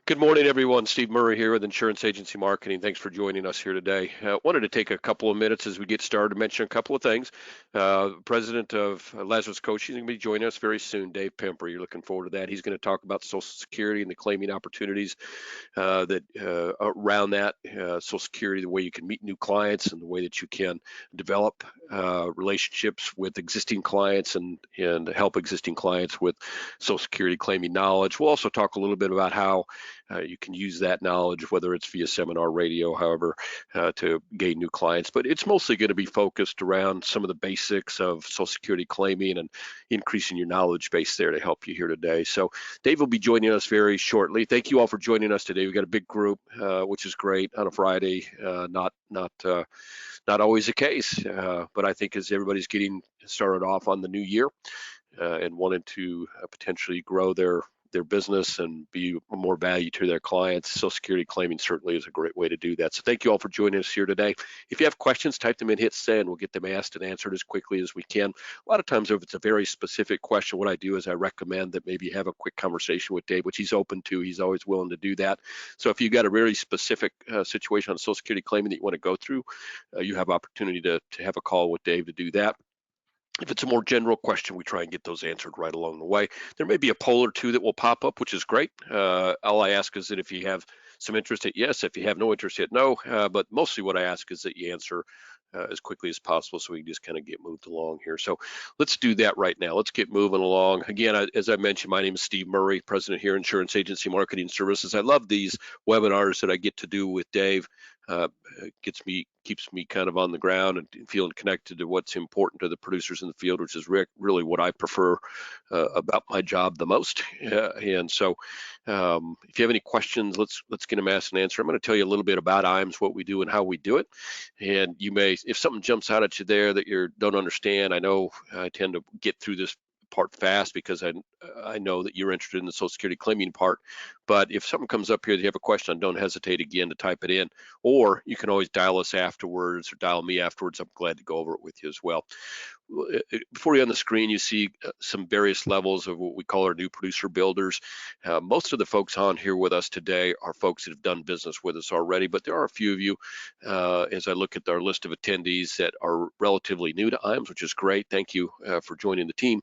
Good morning, everyone. Steve Murray here with Insurance Agency Marketing. Thanks for joining us here today. Wanted to take a couple of minutes as we get started to mention a couple of things. President of Lazarus Coaching is going to be joining us very soon, Dave Pemper. You're looking forward to that. He's going to talk about Social Security and the claiming opportunities that around that. Social Security, the way you can meet new clients and the way that you can develop relationships with existing clients and help existing clients with Social Security claiming knowledge. We'll also talk a little bit about how you can use that knowledge, whether it's via seminar, radio, however, to gain new clients. But it's mostly going to be focused around some of the basics of Social Security claiming and increasing your knowledge base there to help you here today. So Dave will be joining us very shortly. Thank you all for joining us today. We've got a big group, which is great on a Friday. Not always the case, but I think as everybody's getting started off on the new year and wanting to potentially grow their business and be more value to their clients, Social Security claiming certainly is a great way to do that. So thank you all for joining us here today. If you have questions, type them in, hit send. We'll get them asked and answered as quickly as we can. A lot of times if it's a very specific question, what I do is I recommend that maybe you have a quick conversation with Dave, which he's open to. He's always willing to do that. So if you've got a very specific situation on Social Security claiming that you want to go through, you have opportunity to have a call with Dave to do that. If it's a more general question, we try and get those answered right along the way. There may be a poll or two that will pop up, which is great. All I ask is that if you have some interest, hit yes. If you have no interest, hit no. But mostly what I ask is that you answer as quickly as possible so we can just kind of get moved along here. So let's do that right now. Let's get moving along. Again, as I mentioned, my name is Steve Murray, president here, Insurance Agency Marketing Services. I love these webinars that I get to do with Dave. Keeps me kind of on the ground and feeling connected to what's important to the producers in the field, which is really what I prefer about my job the most. And so if you have any questions, let's get them asked and answered. I'm going to tell you a little bit about IAMS, what we do and how we do it. And you may, if something jumps out at you there that you don't understand, I know I tend to get through this part fast because I know that you're interested in the Social Security claiming part. But if something comes up here that you have a question on, don't hesitate again to type it in, or you can always dial us afterwards or dial me afterwards. I'm glad to go over it with you as well. Before you on the screen, you see some various levels of what we call our new producer builders. Most of the folks on here with us today are folks that have done business with us already, but there are a few of you, as I look at our list of attendees, that are relatively new to IAMS, which is great. Thank you for joining the team.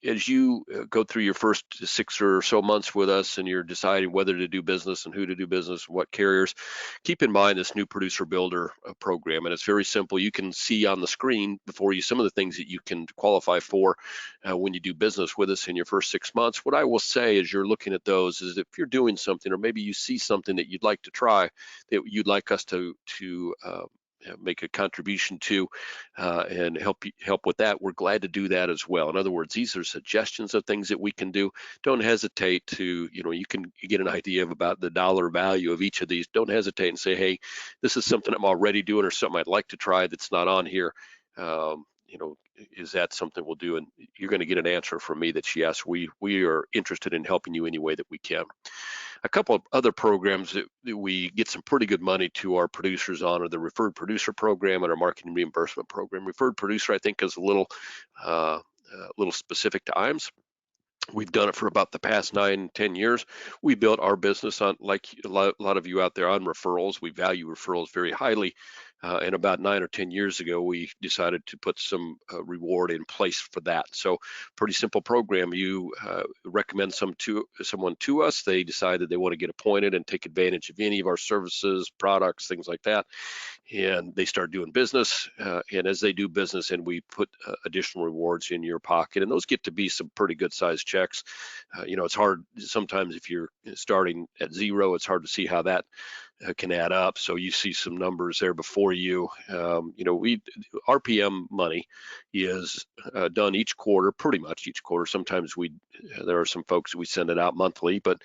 As you go through your first 6 or so months with us and you're deciding whether to do business and who to do business, what carriers, keep in mind this new producer builder program. And it's very simple. You can see on the screen before you some of the things that you can qualify for when you do business with us in your first 6 months. What I will say as you're looking at those is if you're doing something, or maybe you see something that you'd like to try, that you'd like us to make a contribution to and help with that, we're glad to do that as well. In other words, these are suggestions of things that we can do. Don't hesitate to, you can get an idea of about the dollar value of each of these. Don't hesitate and say, hey, this is something I'm already doing or something I'd like to try that's not on here. Is that something we'll do? And you're going to get an answer from me that's yes, we are interested in helping you any way that we can. A couple of other programs that we get some pretty good money to our producers on are the referred producer program and our marketing reimbursement program. Referred producer, I think, is a little specific to IAMS. We've done it for about the past 9-10 years. We built our business on, like a lot of you out there, on referrals. We value referrals very highly. And about 9 or 10 years ago, we decided to put some reward in place for that. So pretty simple program. You recommend someone to us. They decide that they want to get appointed and take advantage of any of our services, products, things like that. And they start doing business. And as they do business, and we put additional rewards in your pocket, and those get to be some pretty good sized checks. It's hard sometimes if you're starting at zero, it's hard to see how that can add up. So you see some numbers there before you. RPM money is done each quarter, pretty much each quarter. Sometimes there are some folks we send it out monthly, but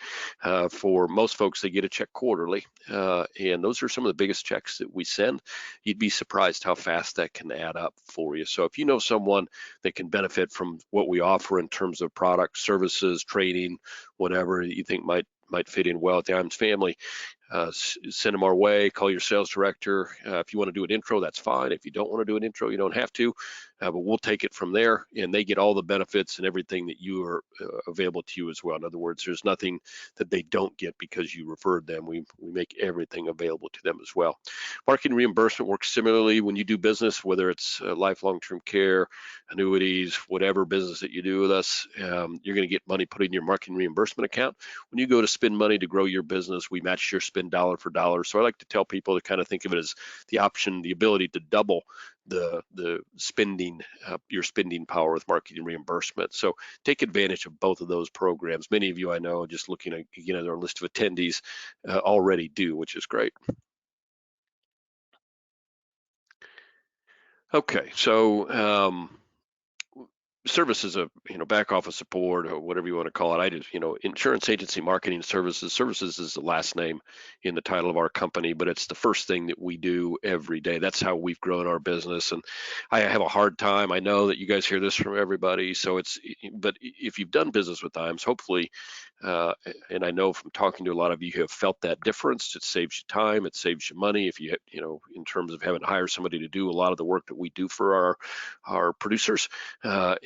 for most folks, they get a check quarterly. And those are some of the biggest checks that we send. You'd be surprised how fast that can add up for you. So if you know someone that can benefit from what we offer in terms of products, services, training, whatever you think might fit in well with the IAMS family, send them our way. Call your sales director. If you want to do an intro, that's fine. If you don't want to do an intro, you don't have to, but we'll take it from there, and they get all the benefits and everything that you are available to you as well. In other words, there's nothing that they don't get because you referred them. We make everything available to them as well. Marketing reimbursement works similarly when you do business, whether it's life, long-term care, annuities, whatever business that you do with us. You're going to get money put in your marketing reimbursement account. When you go to spend money to grow your business, we match your spend dollar for dollar. So I like to tell people to kind of think of it as the option, the ability to double the spending, your spending power with marketing reimbursement. So take advantage of both of those programs. Many of you I know, just looking at, again, at our list of attendees, already do, which is great. Okay, so services of back office support or whatever you want to call it. I just insurance agency marketing services. Services is the last name in the title of our company, but it's the first thing that we do every day. That's how we've grown our business, and I have a hard time. I know that you guys hear this from everybody, so but if you've done business with IAMS, hopefully, uh, and I know from talking to a lot of you who have felt that difference. It saves you time, it saves you money. If you in terms of having to hire somebody to do a lot of the work that we do for our producers.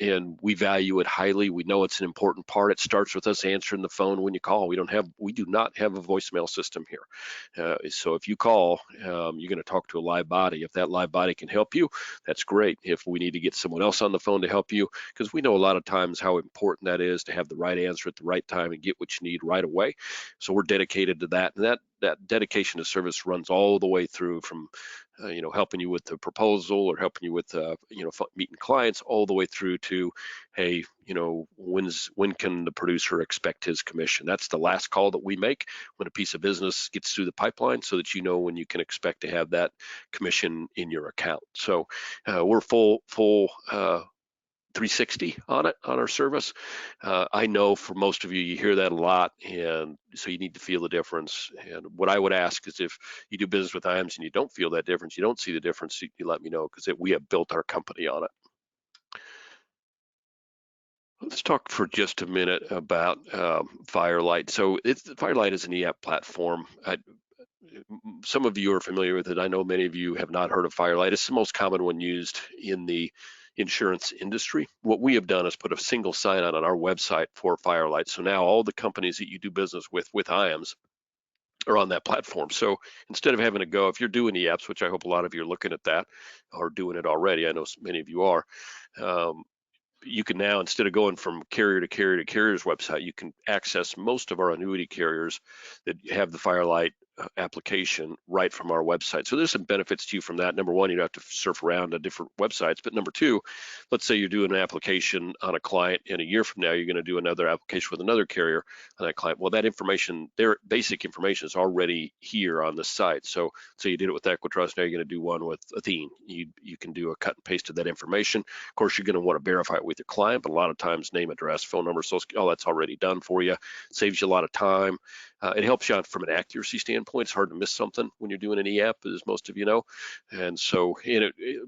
And we value it highly. We know it's an important part. It starts with us answering the phone when you call. We do not have a voicemail system here. So if you call, you're going to talk to a live body. If that live body can help you, that's great. If we need to get someone else on the phone to help you, because we know a lot of times how important that is to have the right answer at the right time and get what you need right away. So we're dedicated to that, and that dedication to service runs all the way through from helping you with the proposal or helping you with meeting clients, all the way through to, hey, when can the producer expect his commission? That's the last call that we make when a piece of business gets through the pipeline, so that you know when you can expect to have that commission in your account. So we're full 360 on our service. I know for most of you, you hear that a lot, and so you need to feel the difference. And what I would ask is, if you do business with IAMS and you don't feel that difference, you don't see the difference, you let me know, because we have built our company on it. Let's talk for just a minute about Firelight. So Firelight is an e-app platform. Some of you are familiar with it. I know many of you have not heard of Firelight. It's the most common one used in the insurance industry. What we have done is put a single sign-on on our website for Firelight. So now all the companies that you do business with IAMS are on that platform. So instead of having to go, if you're doing e-apps, which I hope a lot of you are looking at that or doing it already, I know many of you are, you can now, instead of going from carrier to carrier to carrier's website, you can access most of our annuity carriers that have the Firelight application right from our website. So there's some benefits to you from that. Number one, you don't have to surf around to different websites. But number two, let's say you're doing an application on a client, and a year from now, you're going to do another application with another carrier on that client. Well, that information, their basic information, is already here on the site. So you did it with Equitrust, now you're going to do one with Athene. You can do a cut and paste of that information. Of course, you're going to want to verify it with your client, but a lot of times name, address, phone number, all that's already done for you. It saves you a lot of time. It helps you out from an accuracy standpoint. It's hard to miss something when you're doing an e-app, as most of you know. And so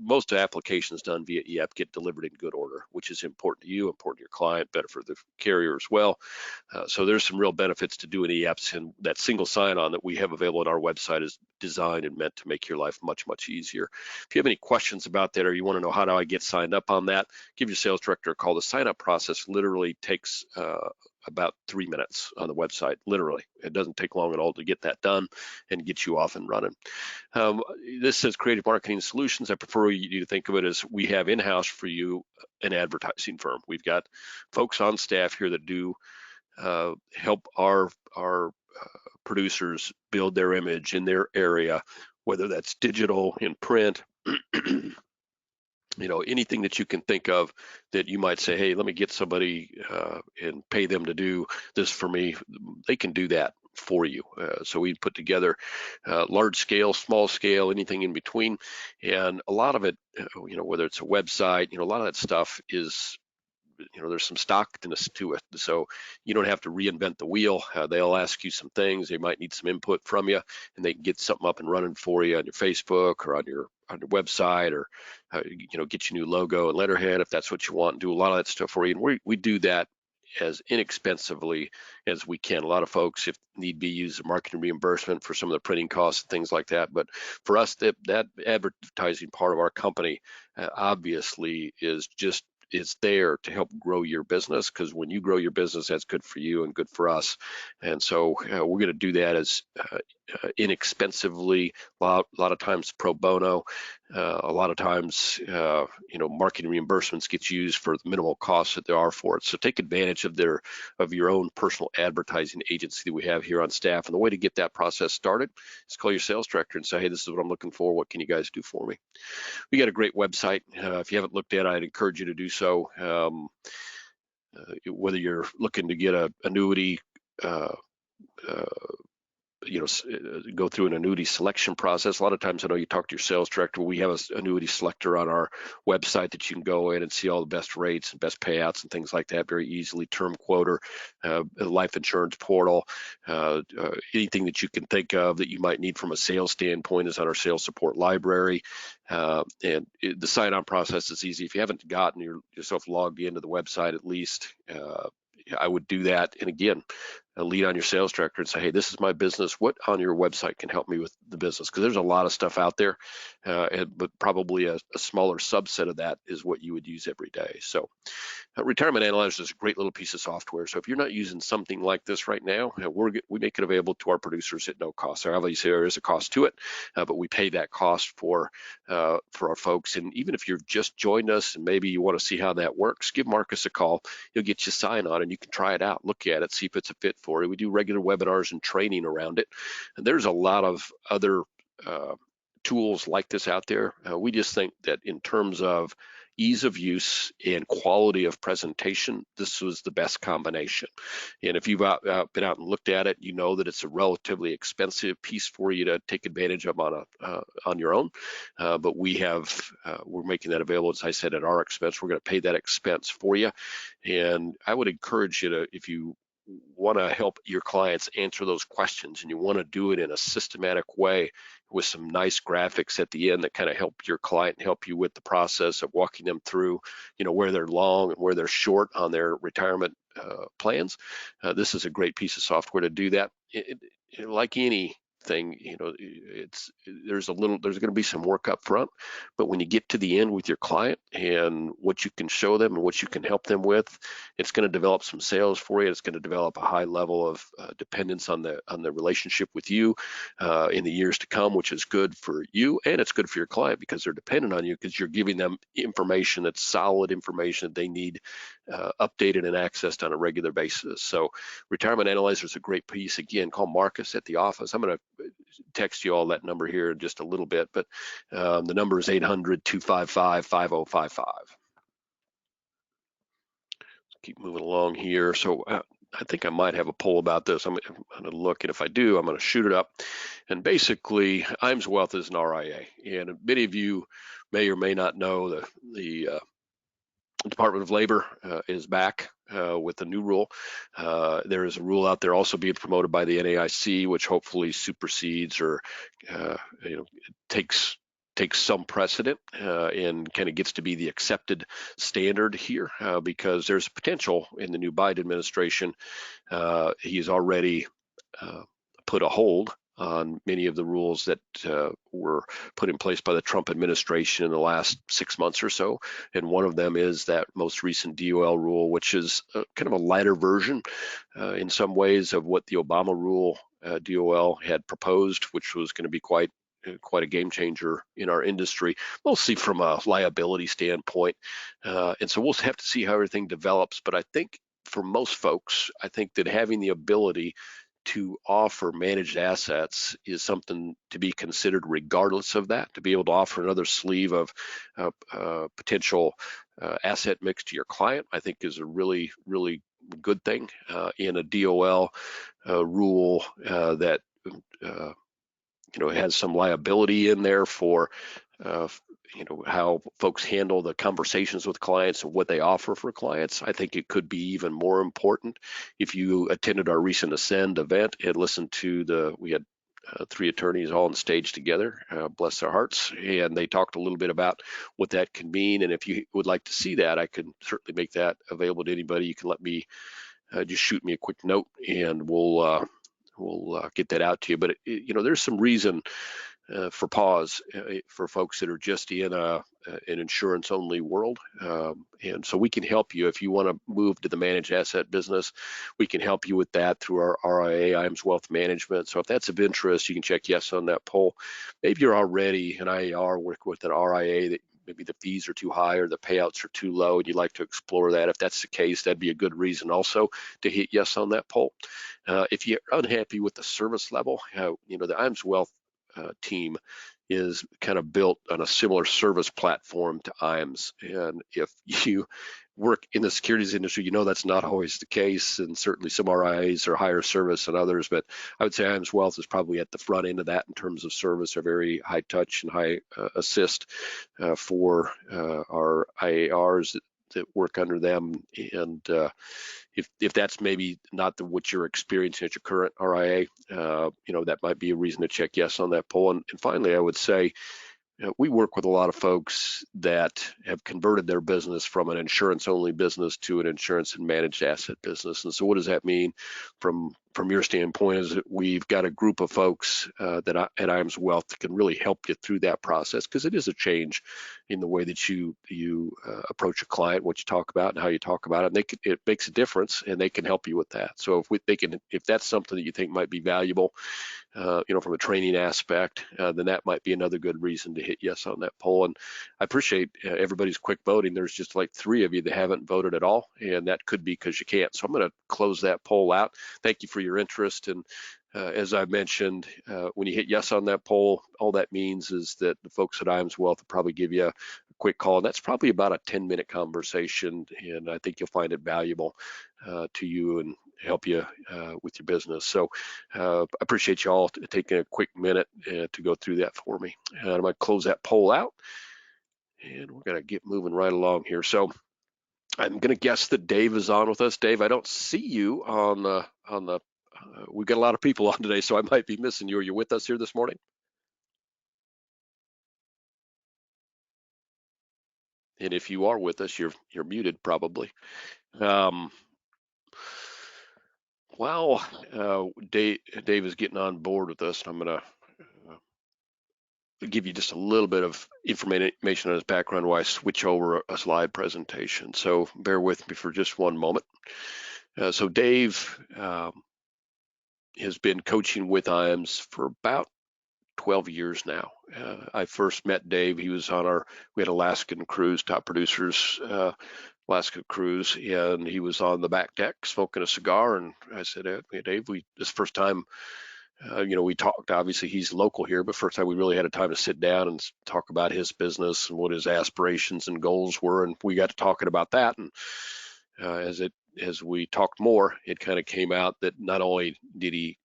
most applications done via e-app get delivered in good order, which is important to you, important to your client, better for the carrier as well. So there's some real benefits to doing e-apps, and that single sign-on that we have available on our website is designed and meant to make your life much, much easier. If you have any questions about that, or you want to know how do I get signed up on that, give your sales director a call. The sign-up process literally takes about 3 minutes on the website. Literally, it doesn't take long at all to get that done and get you off and running. This says Creative Marketing Solutions. I prefer you to think of it as, we have in-house for you an advertising firm. We've got folks on staff here that do help our producers build their image in their area, whether that's digital, in print, anything that you can think of that you might say, hey, let me get somebody and pay them to do this for me. They can do that for you. So we put together large scale, small scale, anything in between. And a lot of it, whether it's a website, a lot of that stuff is, there's some stockness to it. So you don't have to reinvent the wheel. They'll ask you some things. They might need some input from you, and they can get something up and running for you on your Facebook or on your website, or get you a new logo and letterhead if that's what you want, and do a lot of that stuff for you. And we do that as inexpensively as we can. A lot of folks, if need be, use marketing reimbursement for some of the printing costs and things like that. But for us, that advertising part of our company obviously is there to help grow your business, because when you grow your business, that's good for you and good for us. And so we're going to do that as inexpensively, a lot of times pro bono, a lot of times marketing reimbursements get used for the minimal costs that there are for it. So take advantage of your own personal advertising agency that we have here on staff. And the way to get that process started is call your sales director and say, hey, this is what I'm looking for. What can you guys do for me? We got a great website. If you haven't looked at it, I'd encourage you to do so. Whether you're looking to get an annuity, go through an annuity selection process. A lot of times, I know you talk to your sales director. We have an annuity selector on our website that you can go in and see all the best rates and best payouts and things like that very easily. Term quoter, life insurance portal, anything that you can think of that you might need from a sales standpoint is on our sales support library. The sign-on process is easy. If you haven't gotten yourself logged into the website, at least I would do that. And again, lead on your sales director and say, hey, this is my business. What on your website can help me with the business? Because there's a lot of stuff out there, but probably a smaller subset of that is what you would use every day. So Retirement Analyzer is a great little piece of software. So if you're not using something like this right now, we make it available to our producers at no cost. So obviously there is a cost to it, but we pay that cost for our folks. And even if you've just joined us and maybe you want to see how that works, give Marcus a call. He'll get you sign on and you can try it out, look at it, see if it's a fit for you. We do regular webinars and training around it. And there's a lot of other tools like this out there. We just think that in terms of ease of use and quality of presentation, this was the best combination. And if you've been out and looked at it, you know that it's a relatively expensive piece for you to take advantage of on your own. But we're making that available, as I said, at our expense. We're going to pay that expense for you. And I would encourage you to, if you want to help your clients answer those questions and you want to do it in a systematic way with some nice graphics at the end that kind of help your client, help you with the process of walking them through, where they're long and where they're short on their retirement plans. This is a great piece of software to do that. Like anything, there's going to be some work up front, but when you get to the end with your client and what you can show them and what you can help them with, it's going to develop some sales for you. It's going to develop a high level of dependence on the relationship with you in the years to come, which is good for you and it's good for your client because they're dependent on you because you're giving them information that's solid information that they need updated and accessed on a regular basis. So Retirement Analyzer is a great piece. Again, call Marcus at the office. I'm going to text you all that number here in just a little bit, but the number is 800-255-5055. Keep moving along here. So I think I might have a poll about this. I'm going to look, and if I do, I'm going to shoot it up. And basically, IAMS Wealth is an RIA, and many of you may or may not know the Department of Labor is back with a new rule. There is a rule out there also being promoted by the NAIC, which hopefully supersedes or takes some precedent and kind of gets to be the accepted standard here because there's potential in the new Biden administration. He's already put a hold on many of the rules that were put in place by the Trump administration in the last 6 months or so. And one of them is that most recent DOL rule, which is kind of a lighter version in some ways of what the Obama rule DOL had proposed, which was going to be quite a game changer in our industry, mostly from a liability standpoint. And so we'll have to see how everything develops. But I think for most folks, I think that having the ability to offer managed assets is something to be considered regardless of that. To be able to offer another sleeve of potential asset mix to your client, I think is a really, really good thing in a DOL rule that has some liability in there for how folks handle the conversations with clients and what they offer for clients. I think it could be even more important if you attended our recent Ascend event and listened to we had three attorneys all on stage together, bless their hearts, and they talked a little bit about what that can mean. And if you would like to see that, I can certainly make that available to anybody. You can let me just shoot me a quick note, and we'll get that out to you. But there's some reason for pause for folks that are just in an insurance only world. And so we can help you if you want to move to the managed asset business. We can help you with that through our RIA, IAMS Wealth Management. So if that's of interest, you can check yes on that poll. Maybe you're already an IAR working with an RIA that maybe the fees are too high or the payouts are too low and you'd like to explore that. If that's the case, that'd be a good reason also to hit yes on that poll. If you're unhappy with the service level, the IAMS Wealth team is kind of built on a similar service platform to IAMS. And if you work in the securities industry, that's not always the case. And certainly some RIAs are higher service than others, but I would say IAMS Wealth is probably at the front end of that in terms of service. They're very high touch and high assist for our IARs that work under them. And if that's maybe not what you're experiencing at your current RIA, that might be a reason to check yes on that poll. And finally, I would say we work with a lot of folks that have converted their business from an insurance-only business to an insurance and managed asset business. And so what does that mean from your standpoint is that we've got a group of folks at IAMS Wealth that can really help you through that process, because it is a change in the way that you approach a client, what you talk about and how you talk about it. And it makes a difference, and they can help you with that. So if that's something that you think might be valuable, from a training aspect, then that might be another good reason to hit yes on that poll. And I appreciate everybody's quick voting. There's just like 3 of you that haven't voted at all, and that could be because you can't. So I'm going to close that poll out. Thank you for your interest. And as I mentioned, when you hit yes on that poll, all that means is that the folks at IAMS Wealth will probably give you a quick call. And that's probably about a 10-minute conversation, and I think you'll find it valuable to you and help you with your business. So I appreciate you all taking a quick minute to go through that for me. And I'm going to close that poll out, and we're going to get moving right along here. So I'm going to guess that Dave is on with us. Dave, I don't see you on the we've got a lot of people on today, so I might be missing you. Are you with us here this morning? And if you are with us, you're muted probably. While Dave is getting on board with us, I'm going to give you just a little bit of information on his background while I switch over a slide presentation. So bear with me for just one moment. So Dave has been coaching with IAMS for about 12 years now. I first met Dave. He was on we had Alaskan cruise, top producers, Alaska cruise, and he was on the back deck smoking a cigar. And I said, hey, Dave, this is the first time, we talked. Obviously, he's local here, but first time we really had a time to sit down and talk about his business and what his aspirations and goals were. And we got to talking about that. And as we talked more, it kind of came out that not only did he,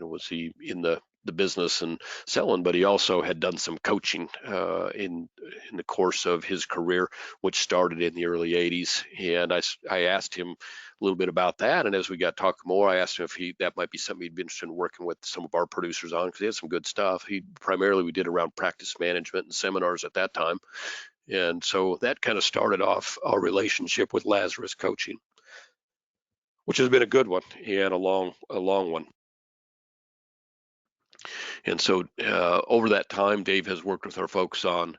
was he in the business and selling, but he also had done some coaching in the course of his career, which started in the early 80s. And I asked him a little bit about that. And as we got talking more, I asked him if that might be something he'd be interested in working with some of our producers on, because he had some good stuff. We did around practice management and seminars at that time. And so that kind of started off our relationship with Lazarus Coaching, which has been a good one and a long one. And so over that time, Dave has worked with our folks on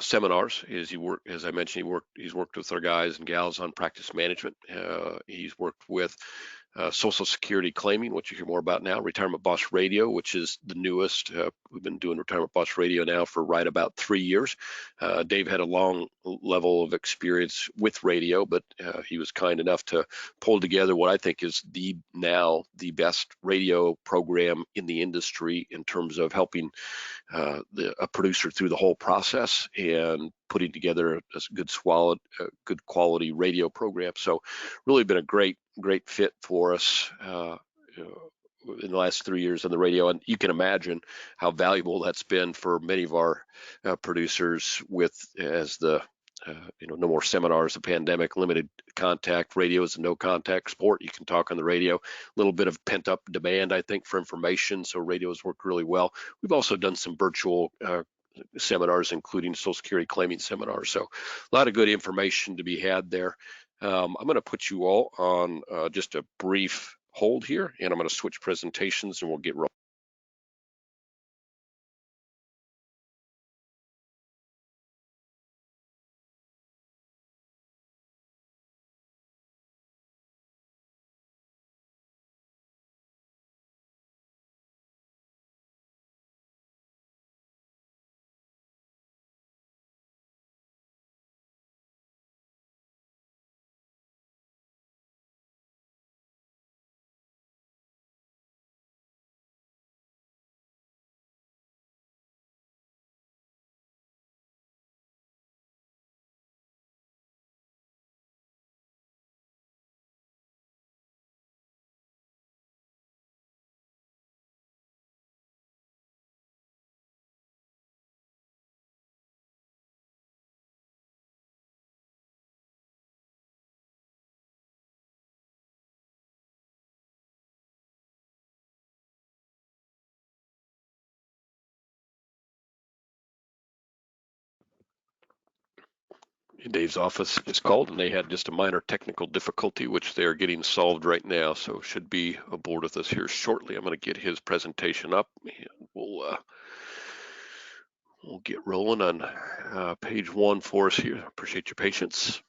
seminars. As I mentioned, he's worked with our guys and gals on practice management. He's worked with Social Security claiming, which you hear more about now, Retirement Boss Radio, which is the newest. We've been doing Retirement Boss Radio now for right about 3 years. Dave had a long level of experience with radio, but he was kind enough to pull together what I think is the best radio program in the industry in terms of helping a producer through the whole process and putting together a good quality radio program. So really been a great fit for us in the last 3 years on the radio. And you can imagine how valuable that's been for many of our producers as the no more seminars, the pandemic, limited contact, radio is a no contact sport. You can talk on the radio, a little bit of pent up demand, I think, for information. So radios work really well. We've also done some virtual seminars, including Social Security claiming seminars. So a lot of good information to be had there. I'm going to put you all on just a brief hold here, and I'm going to switch presentations and we'll get rolling. Dave's office is called, and they had just a minor technical difficulty, which they are getting solved right now. So should be aboard with us here shortly. I'm going to get his presentation up, and we'll get rolling on page 1 for us here. Appreciate your patience.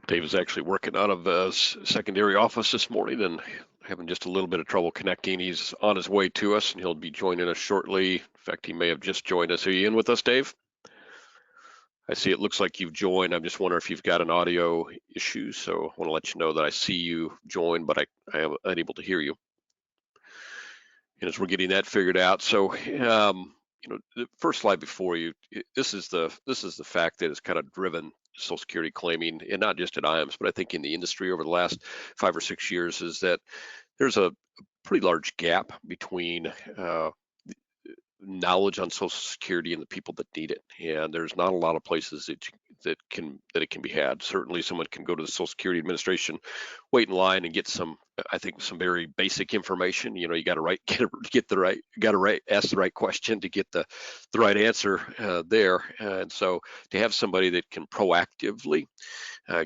Dave is actually working out of a secondary office this morning and having just a little bit of trouble connecting. He's on his way to us, and he'll be joining us shortly. In fact, he may have just joined us. Are you in with us, Dave? I see it looks like you've joined. I'm just wondering if you've got an audio issue. So I want to let you know that I see you join, but I am unable to hear you. And as we're getting that figured out, so the first slide before you, this is the fact that has kind of driven Social Security claiming, and not just at IAMS, but I think in the industry over the last 5 or 6 years, is that there's a pretty large gap between knowledge on Social Security and the people that need it, and there's not a lot of places that it can be had. Certainly, someone can go to the Social Security Administration, wait in line, and get some I think some very basic information. You know, you got to ask the right question to get the right answer there. And so to have somebody that can proactively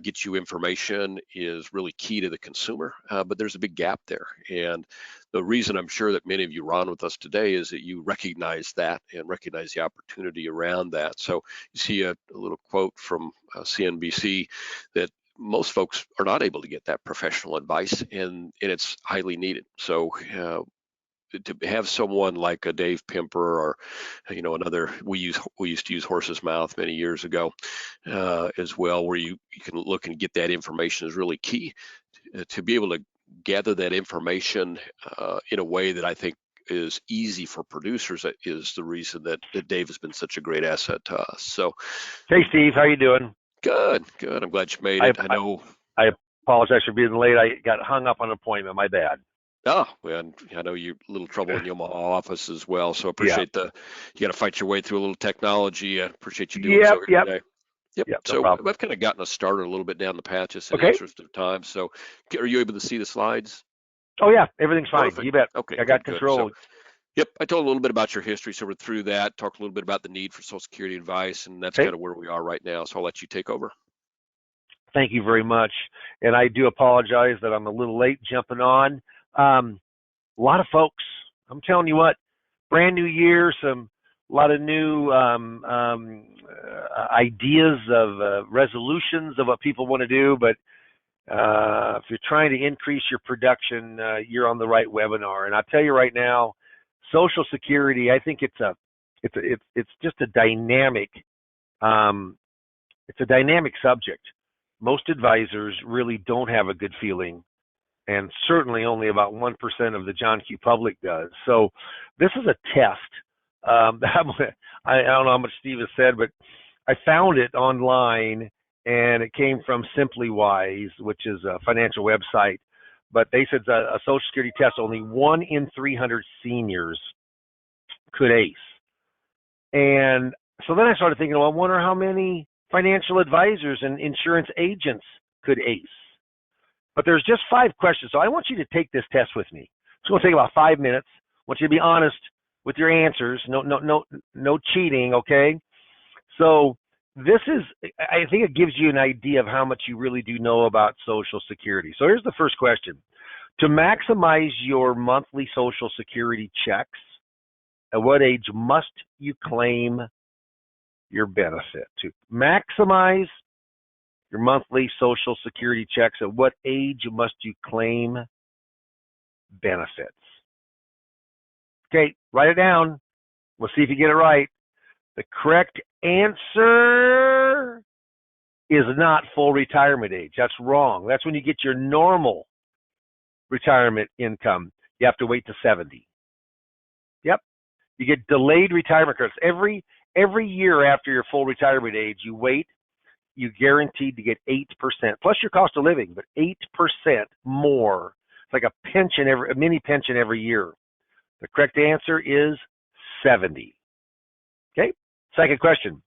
get you information is really key to the consumer. But there's a big gap there. And the reason I'm sure that many of you are on with us today is that you recognize that and recognize the opportunity around that. So you see a little quote from CNBC that most folks are not able to get that professional advice, and it's highly needed. So to have someone like a Dave Pimper or another, we used to use horse's mouth many years ago as well, where you can look and get that information is really key to be able to gather that information in a way that I think is easy for producers. That is the reason that Dave has been such a great asset to us. So Hey, Steve, how you doing? good. I'm glad you made I, it. I know. I apologize for being late. I got hung up on an appointment. My bad. Oh, well, I know you're a little trouble in the Omaha office as well. So Yeah. appreciate you got to fight your way through a little technology. I appreciate you doing Yep. so here Yep. today. Yep. Yep. No So problem. I've kind of gotten us started a little bit down the path just in the Okay. interest of time. So are you able to see the slides? Oh yeah, everything's fine. Perfect. You bet. Okay, I got good. So, control. yep, I told a little bit about your history. So we're through that, talked a little bit about the need for Social Security advice, and that's Okay. kind of where we are right now. So I'll let you take over. Thank you very much. And I do apologize that I'm a little late jumping on. A lot of folks. I'm telling you what, brand new year, a lot of new ideas of resolutions of what people want to do, but if you're trying to increase your production, you're on the right webinar. And I'll tell you right now, Social Security, I think it's just a dynamic subject. Most advisors really don't have a good feeling, and certainly only about 1% of the John Q public does. So this is a test. I don't know how much Steve has said, but I found it online, and it came from Simply Wise, which is a financial website. But they said a Social Security test, only 1 in 300 seniors could ace. And so then I started thinking, well, I wonder how many financial advisors and insurance agents could ace. But there's just 5 questions. So I want you to take this test with me. It's going to take about 5 minutes. I want you to be honest with your answers. No cheating, okay? So this is, I think it gives you an idea of how much you really do know about Social Security. So here's the first question. To maximize your monthly Social Security checks, at what age must you claim your benefit? To maximize your monthly Social Security checks, at what age must you claim benefits? Okay, write it down. We'll see if you get it right. The correct answer is not full retirement age. That's wrong. That's when you get your normal retirement income. You have to wait to 70. Yep. You get delayed retirement credits. Every year after your full retirement age, you wait, you're guaranteed to get 8%, plus your cost of living, but 8% more. It's like a mini pension every year. The correct answer is 70. Okay. Second question.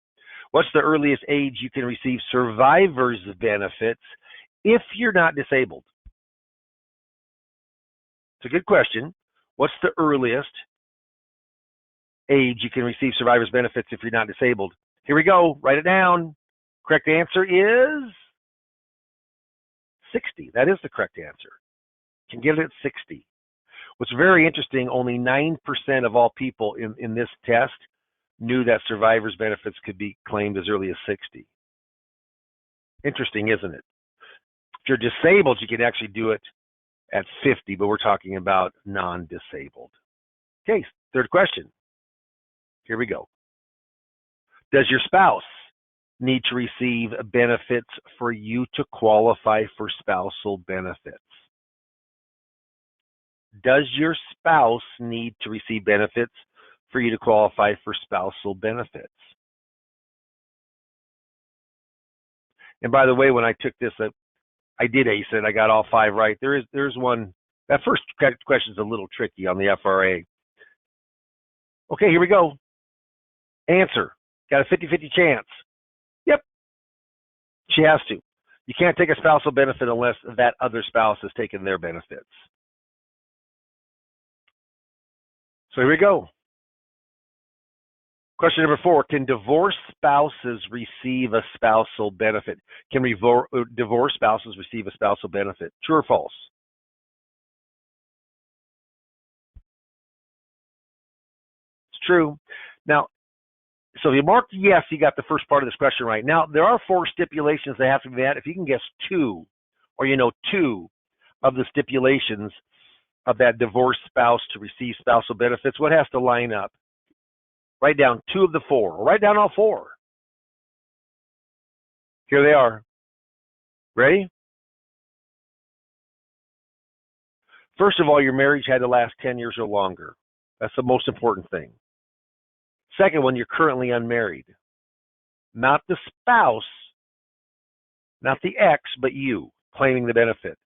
What's the earliest age you can receive survivor's benefits if you're not disabled? It's a good question. What's the earliest age you can receive survivor's benefits if you're not disabled? Here we go. Write it down. Correct answer is 60. That is the correct answer. You can get it at 60. What's very interesting, only 9% of all people in this test knew that survivor's benefits could be claimed as early as 60. Interesting, isn't it? If you're disabled, you can actually do it at 50, but we're talking about non-disabled. Okay, third question. Here we go. Does your spouse need to receive benefits for you to qualify for spousal benefits? Does your spouse need to receive benefits for you to qualify for spousal benefits? And by the way, when I took this, I did ace it. I got all 5 right. There's one. That first question is a little tricky on the FRA. Okay, here we go. Answer. Got a 50-50 chance. Yep. She has to. You can't take a spousal benefit unless that other spouse has taken their benefits. So here we go. Question number 4, can divorced spouses receive a spousal benefit? Can divorced spouses receive a spousal benefit? True or false? It's true. Now, so if you marked yes, you got the first part of this question right. Now, there are 4 stipulations that have to be met. If you can guess 2, or you know 2 of the stipulations of that divorced spouse to receive spousal benefits, what has to line up? Write down 2 of the 4, or write down all 4. Here they are. Ready? First of all, your marriage had to last 10 years or longer. That's the most important thing. Second one, you're currently unmarried. Not the spouse, not the ex, but you claiming the benefit.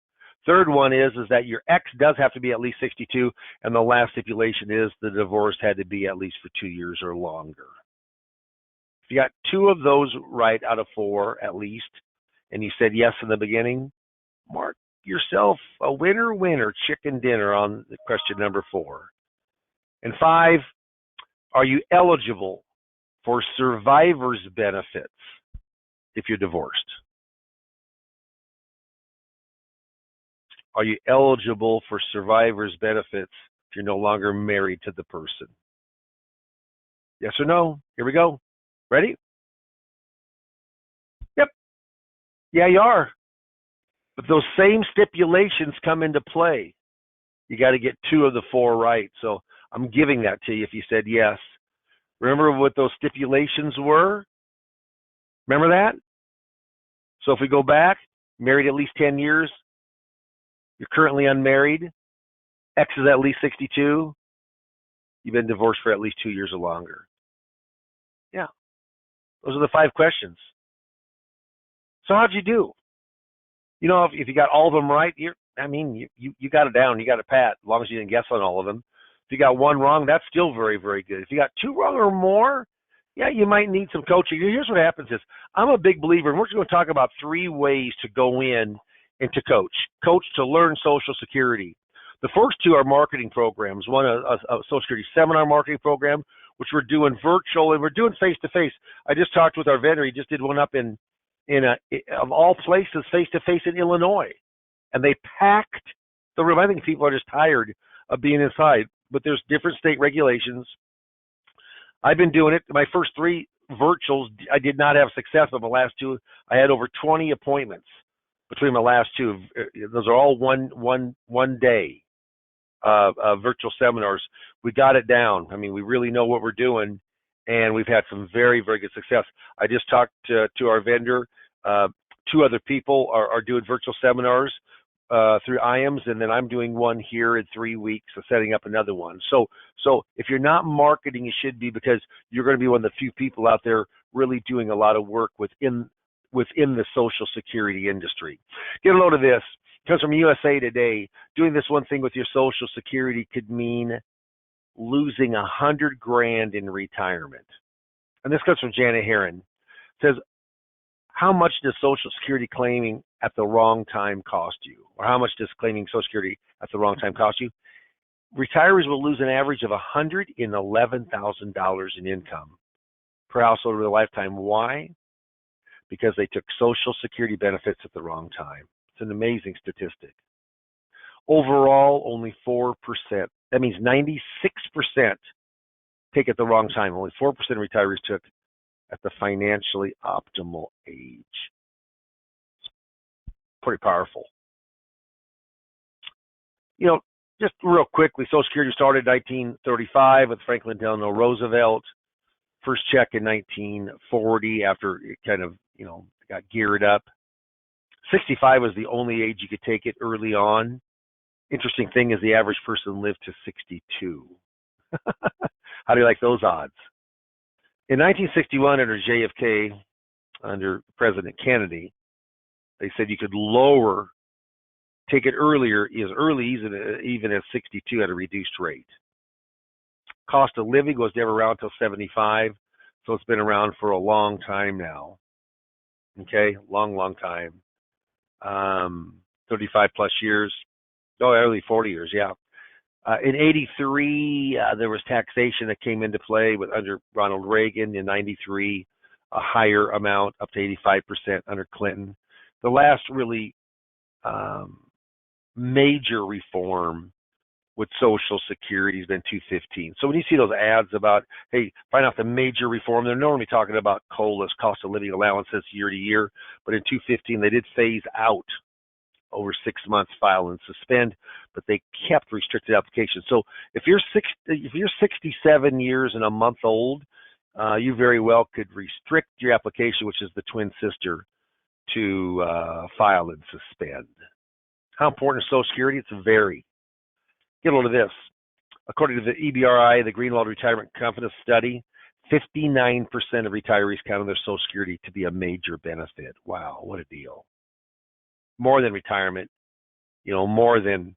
Third one is that your ex does have to be at least 62, and the last stipulation is the divorce had to be at least for 2 years or longer. If you got 2 of those right out of 4 at least, and you said yes in the beginning, mark yourself a winner, chicken dinner on question number 4. And 5, are you eligible for survivor's benefits if you're divorced? Are you eligible for survivor's benefits if you're no longer married to the person? Yes or no? Here we go. Ready? Yep. Yeah, you are. But those same stipulations come into play. You got to get 2 of the 4 right. So I'm giving that to you if you said yes. Remember what those stipulations were? Remember that? So if we go back, married at least 10 years, you're currently unmarried, ex is at least 62, you've been divorced for at least 2 years or longer. Yeah. Those are the 5 questions. So how'd you do? You know, if you got all of them right, you got it down, you got it pat, as long as you didn't guess on all of them. If you got 1 wrong, that's still very, very good. If you got 2 wrong or more, yeah, you might need some coaching. Here's what happens is, I'm a big believer, and we're just going to talk about 3 ways to go in and to coach. Coach to learn Social Security. The first 2 are marketing programs. One, a Social Security seminar marketing program, which we're doing virtual, and we're doing face-to-face. I just talked with our vendor. He just did one up in of all places, face-to-face in Illinois. And they packed the room. I think people are just tired of being inside. But there's different state regulations. I've been doing it. My first 3 virtuals, I did not have success, but my last 2, I had over 20 appointments between my last 2. Those are all one day virtual seminars. We got it down. I mean, we really know what we're doing, and we've had some very, very good success. I just talked to our vendor. 2 other people are doing virtual seminars through IAMS, and then I'm doing one here in 3 weeks, so setting up another one. So if you're not marketing, you should be, because you're going to be one of the few people out there really doing a lot of work within the Social Security industry. Get a load of this. It comes from USA Today. Doing this one thing with your Social Security could mean losing $100,000 in retirement. And this comes from Janet Herron. It says, how much does Social Security claiming at the wrong time cost you? Or how much does claiming Social Security at the wrong time cost you? Retirees will lose an average of $111,000 in income per household over their lifetime. Why? Because they took Social Security benefits at the wrong time. It's an amazing statistic. Overall, only 4%. That means 96% take at the wrong time. Only 4% of retirees took at the financially optimal age. It's pretty powerful. You know, just real quickly, Social Security started in 1935 with Franklin Delano Roosevelt. First check in 1940 after it kind of, got geared up. 65 was the only age you could take it early on. Interesting thing is the average person lived to 62. How do you like those odds? In 1961, under JFK, under President Kennedy, they said you could take it earlier, as early even as 62 at a reduced rate. Cost of living was never around until 75, so it's been around for a long time now. Okay, long time. 35 plus years. Oh, early 40 years, yeah. In 83, there was taxation that came into play under Ronald Reagan. In 93, a higher amount, up to 85% under Clinton. The last really major reform with Social Security has been 2015. So when you see those ads about, hey, find out the major reform, they're normally talking about COLAs, cost of living allowances year to year. But in 2015, they did phase out over 6 months, file and suspend, but they kept restricted applications. So if you're 67 years and a month old, you very well could restrict your application, which is the twin sister, to file and suspend. How important is Social Security? It's very. Get a load of this. According to the EBRI, the Greenwald Retirement Confidence Study, 59% of retirees count on their Social Security to be a major benefit. Wow, what a deal. More than retirement, more than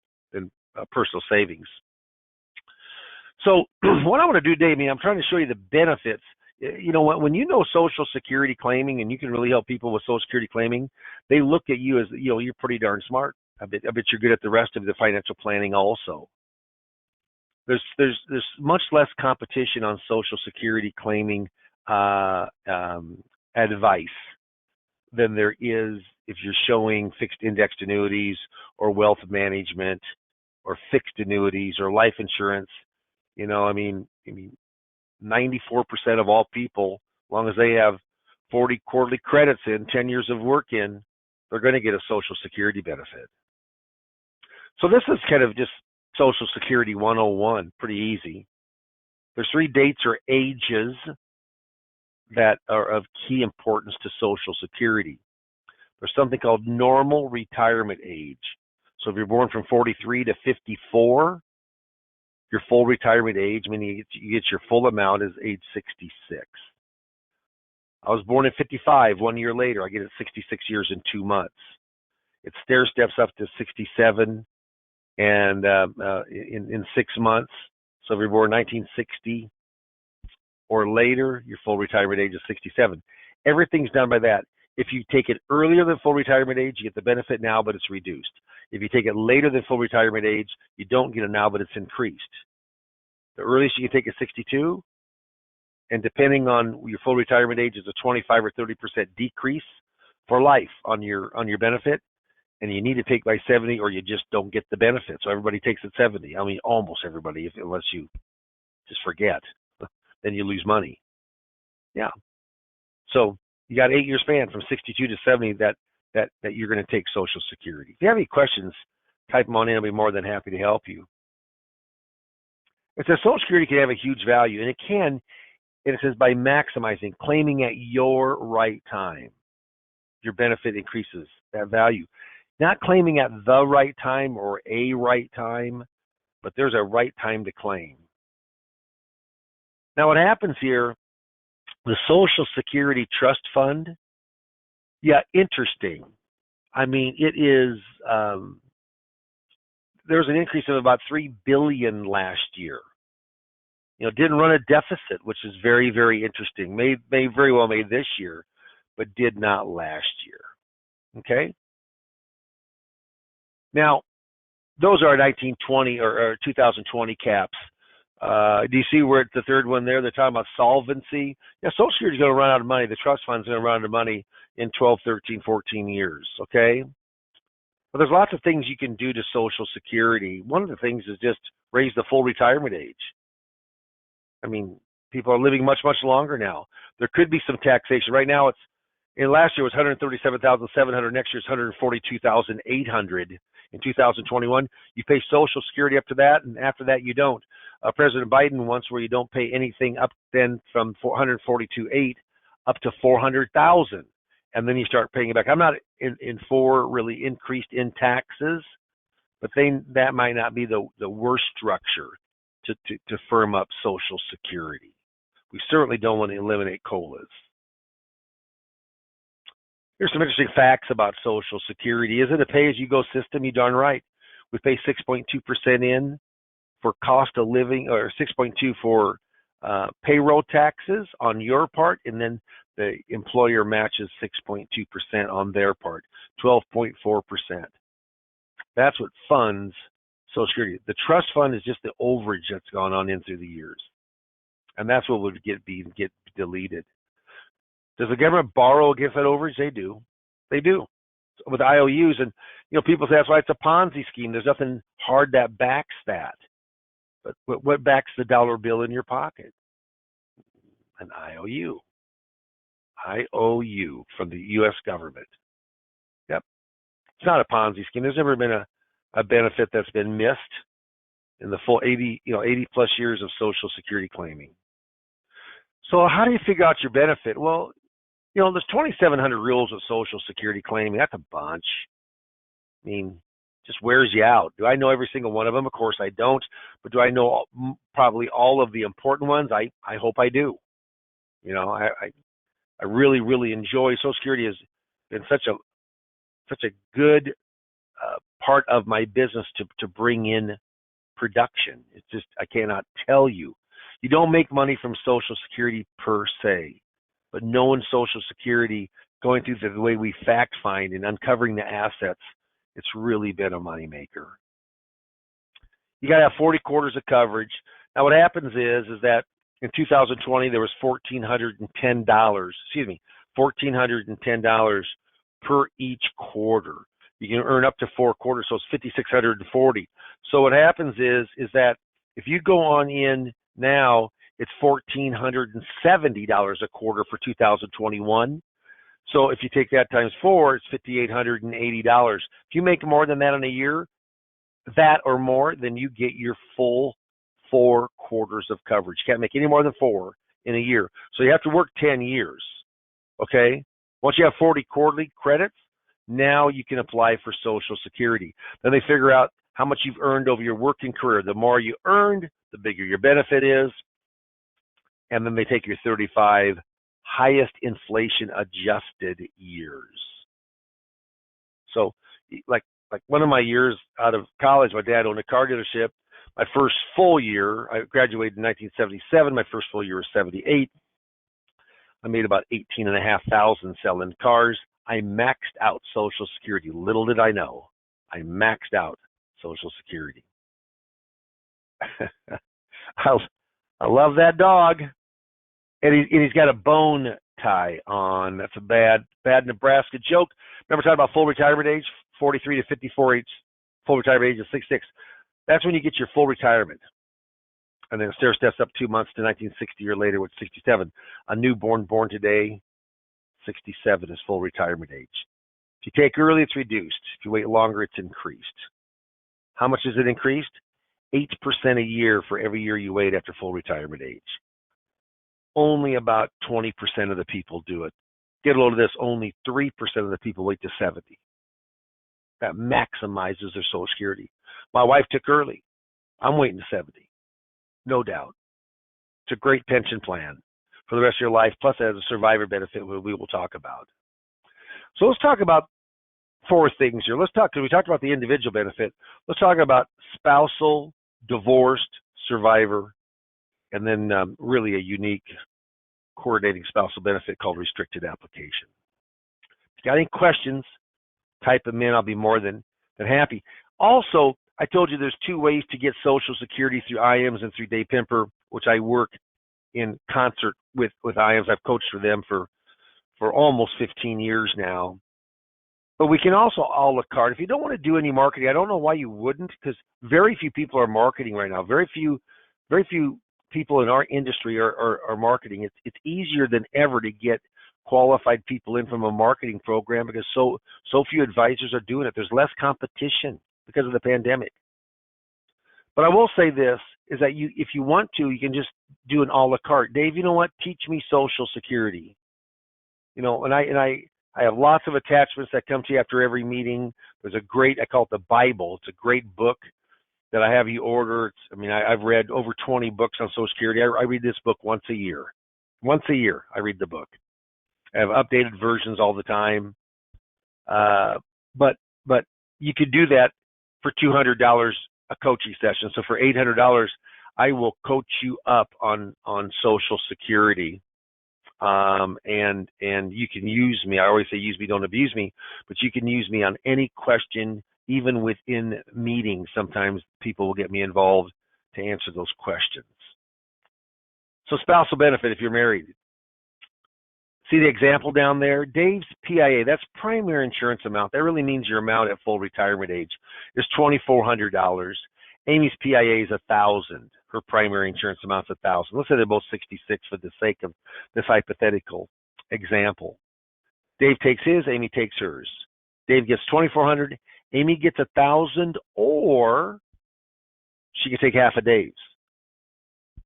personal savings. So what I want to do today, I'm trying to show you the benefits. When you know Social Security claiming and you can really help people with Social Security claiming, they look at you as, you're pretty darn smart. I bet you're good at the rest of the financial planning also. There's much less competition on Social Security claiming advice than there is if you're showing fixed indexed annuities or wealth management or fixed annuities or life insurance. 94% of all people, as long as they have 40 quarterly credits in, 10 years of work in, they're going to get a Social Security benefit. So this is kind of just Social Security 101, pretty easy. There's 3 dates or ages that are of key importance to Social Security. There's something called normal retirement age. So if you're born from 43 to 54, your full retirement age, meaning you get your full amount, is age 66. I was born at 55. 1 year later, I get it 66 years and 2 months. It stair steps up to 67 and in 6 months. So if you're born 1960 or later, your full retirement age is 67. Everything's done by that. If you take it earlier than full retirement age, you get the benefit now, but it's reduced. If you take it later than full retirement age, you don't get it now, but it's increased. The earliest you can take is 62, and depending on your full retirement age, is a 25 or 30% decrease for life on your benefit, and you need to take by 70 or you just don't get the benefit. So everybody takes at 70. Almost everybody, unless you just forget, then you lose money. Yeah. So you got 8 year span from 62 to 70 that you're going to take Social Security. If you have any questions, type them on in. I'll be more than happy to help you. It says Social Security can have a huge value, and it says by maximizing, claiming at your right time, your benefit increases that value. Not claiming at the right time or a right time, but there's a right time to claim. Now what happens here, the Social Security Trust Fund, interesting. It is, there's an increase of about $3 billion last year. Didn't run a deficit, which is very, very interesting. May very well made this year, but did not last year. Okay? Now, those are 1920 or 2020 caps. Do you see where it's the third one there? They're talking about solvency. Social Security is going to run out of money. The trust fund is going to run out of money in 12, 13, 14 years, okay? But there's lots of things you can do to Social Security. One of the things is just raise the full retirement age. People are living much, much longer now. There could be some taxation. Right now, last year was $137,700. Next year is $142,800. In 2021, you pay Social Security up to that, and after that, you don't. President Biden wants where you don't pay anything up then from $142,800 up to $400,000, and then you start paying it back. I'm not in for really increased in taxes, but that might not be the worst structure to firm up Social Security. We certainly don't want to eliminate COLAs. Here's some interesting facts about Social Security. Is it a pay-as-you-go system? You darn right. We pay 6.2% in for cost of living, or 6.2 for payroll taxes on your part, and then the employer matches 6.2% on their part, 12.4%. That's what funds Social Security. The trust fund is just the overage that's gone on in through the years, and that's what would get deleted. Does the government borrow against that overage? They do. They do with IOUs, and people say that's why it's a Ponzi scheme. There's nothing hard that backs that. But what backs the dollar bill in your pocket? An IOU. IOU from the U.S. government. Yep. It's not a Ponzi scheme. There's never been a benefit that's been missed in the full 80 plus years of Social Security claiming. So how do you figure out your benefit? Well, there's 2,700 rules of Social Security claiming. That's a bunch. I mean, just wears you out. Do I know every single one of them? Of course I don't. But do I know probably all of the important ones? I hope I do. I really, really enjoy Social Security. Has been such a good part of my business to bring in production. It's just, I cannot tell you. You don't make money from Social Security per se, but knowing Social Security, going through the way we fact find and uncovering the assets, it's really been a moneymaker. You got to have 40 quarters of coverage. Now, what happens is that in 2020 there was $1,410 per each quarter. You can earn up to 4 quarters, so it's $5,640. So what happens is that if you go on in now, it's $1,470 a quarter for 2021. So if you take that times 4, it's $5,880. If you make more than that in a year, that or more, then you get your full 4 quarters of coverage. You can't make any more than 4 in a year. So you have to work 10 years. Okay? Once you have 40 quarterly credits, now you can apply for Social Security. Then they figure out how much you've earned over your working career. The more you earned, the bigger your benefit is. And then they take your 35 highest inflation adjusted years. So like one of my years out of college, my dad owned a car dealership. My first full year, I graduated in 1977. My first full year was 78. I made about $18,500 selling cars. I maxed out Social Security. Little did I know, I maxed out Social Security. I love that dog. And he's got a bone tie on. That's a bad Nebraska joke. Remember talking about full retirement age, 43 to 54 age, full retirement age is 66. That's when you get your full retirement. And then stair steps up 2 months to 1960 year later with 67. A newborn born today, 67 is full retirement age. If you take early, it's reduced. If you wait longer, it's increased. How much is it increased? 8% a year for every year you wait after full retirement age. Only about 20% of the people do it. Get a load of this, only 3% of the people wait to 70. That maximizes their Social Security. My wife took early. I'm waiting to 70. No doubt. It's a great pension plan for the rest of your life, plus it has a survivor benefit we will talk about. So let's talk about 4 things here. Because we talked about the individual benefit. Let's talk about spousal, divorced, survivor, and then really a unique coordinating spousal benefit called restricted application. If you got any questions, type them in. I'll be more than happy. Also, I told you there's 2 ways to get Social Security through IAMS and through Day Pimper, which I work in concert with IAMS. I've coached for them for almost 15 years now. But we can also a la carte. If you don't want to do any marketing, I don't know why you wouldn't, because very few people are marketing right now. Very few people in our industry are marketing. It's easier than ever to get qualified people in from a marketing program because so few advisors are doing it. There's less competition because of the pandemic. But I will say this, is that if you want to, you can just do an a la carte. Dave, you know what? Teach me Social Security. And I have lots of attachments that come to you after every meeting. There's a great, I call it the Bible. It's a great book that I have you order. I've read over 20 books on Social Security. I read this book once a year. Once a year, I read the book. I have updated versions all the time. But you could do that for $200 a coaching session. So for $800, I will coach you up on Social Security. And you can use me. I always say use me, don't abuse me, but you can use me on any question, even within meetings. Sometimes people will get me involved to answer those questions. So spousal benefit if you're married. See the example down there? Dave's PIA, that's primary insurance amount. That really means your amount at full retirement age is $2,400. Amy's PIA is $1,000. Her primary insurance amount's $1,000. Let's say they're both 66 for the sake of this hypothetical example. Dave takes his, Amy takes hers. Dave gets $2,400, Amy gets $1,000, or she can take half of Dave's.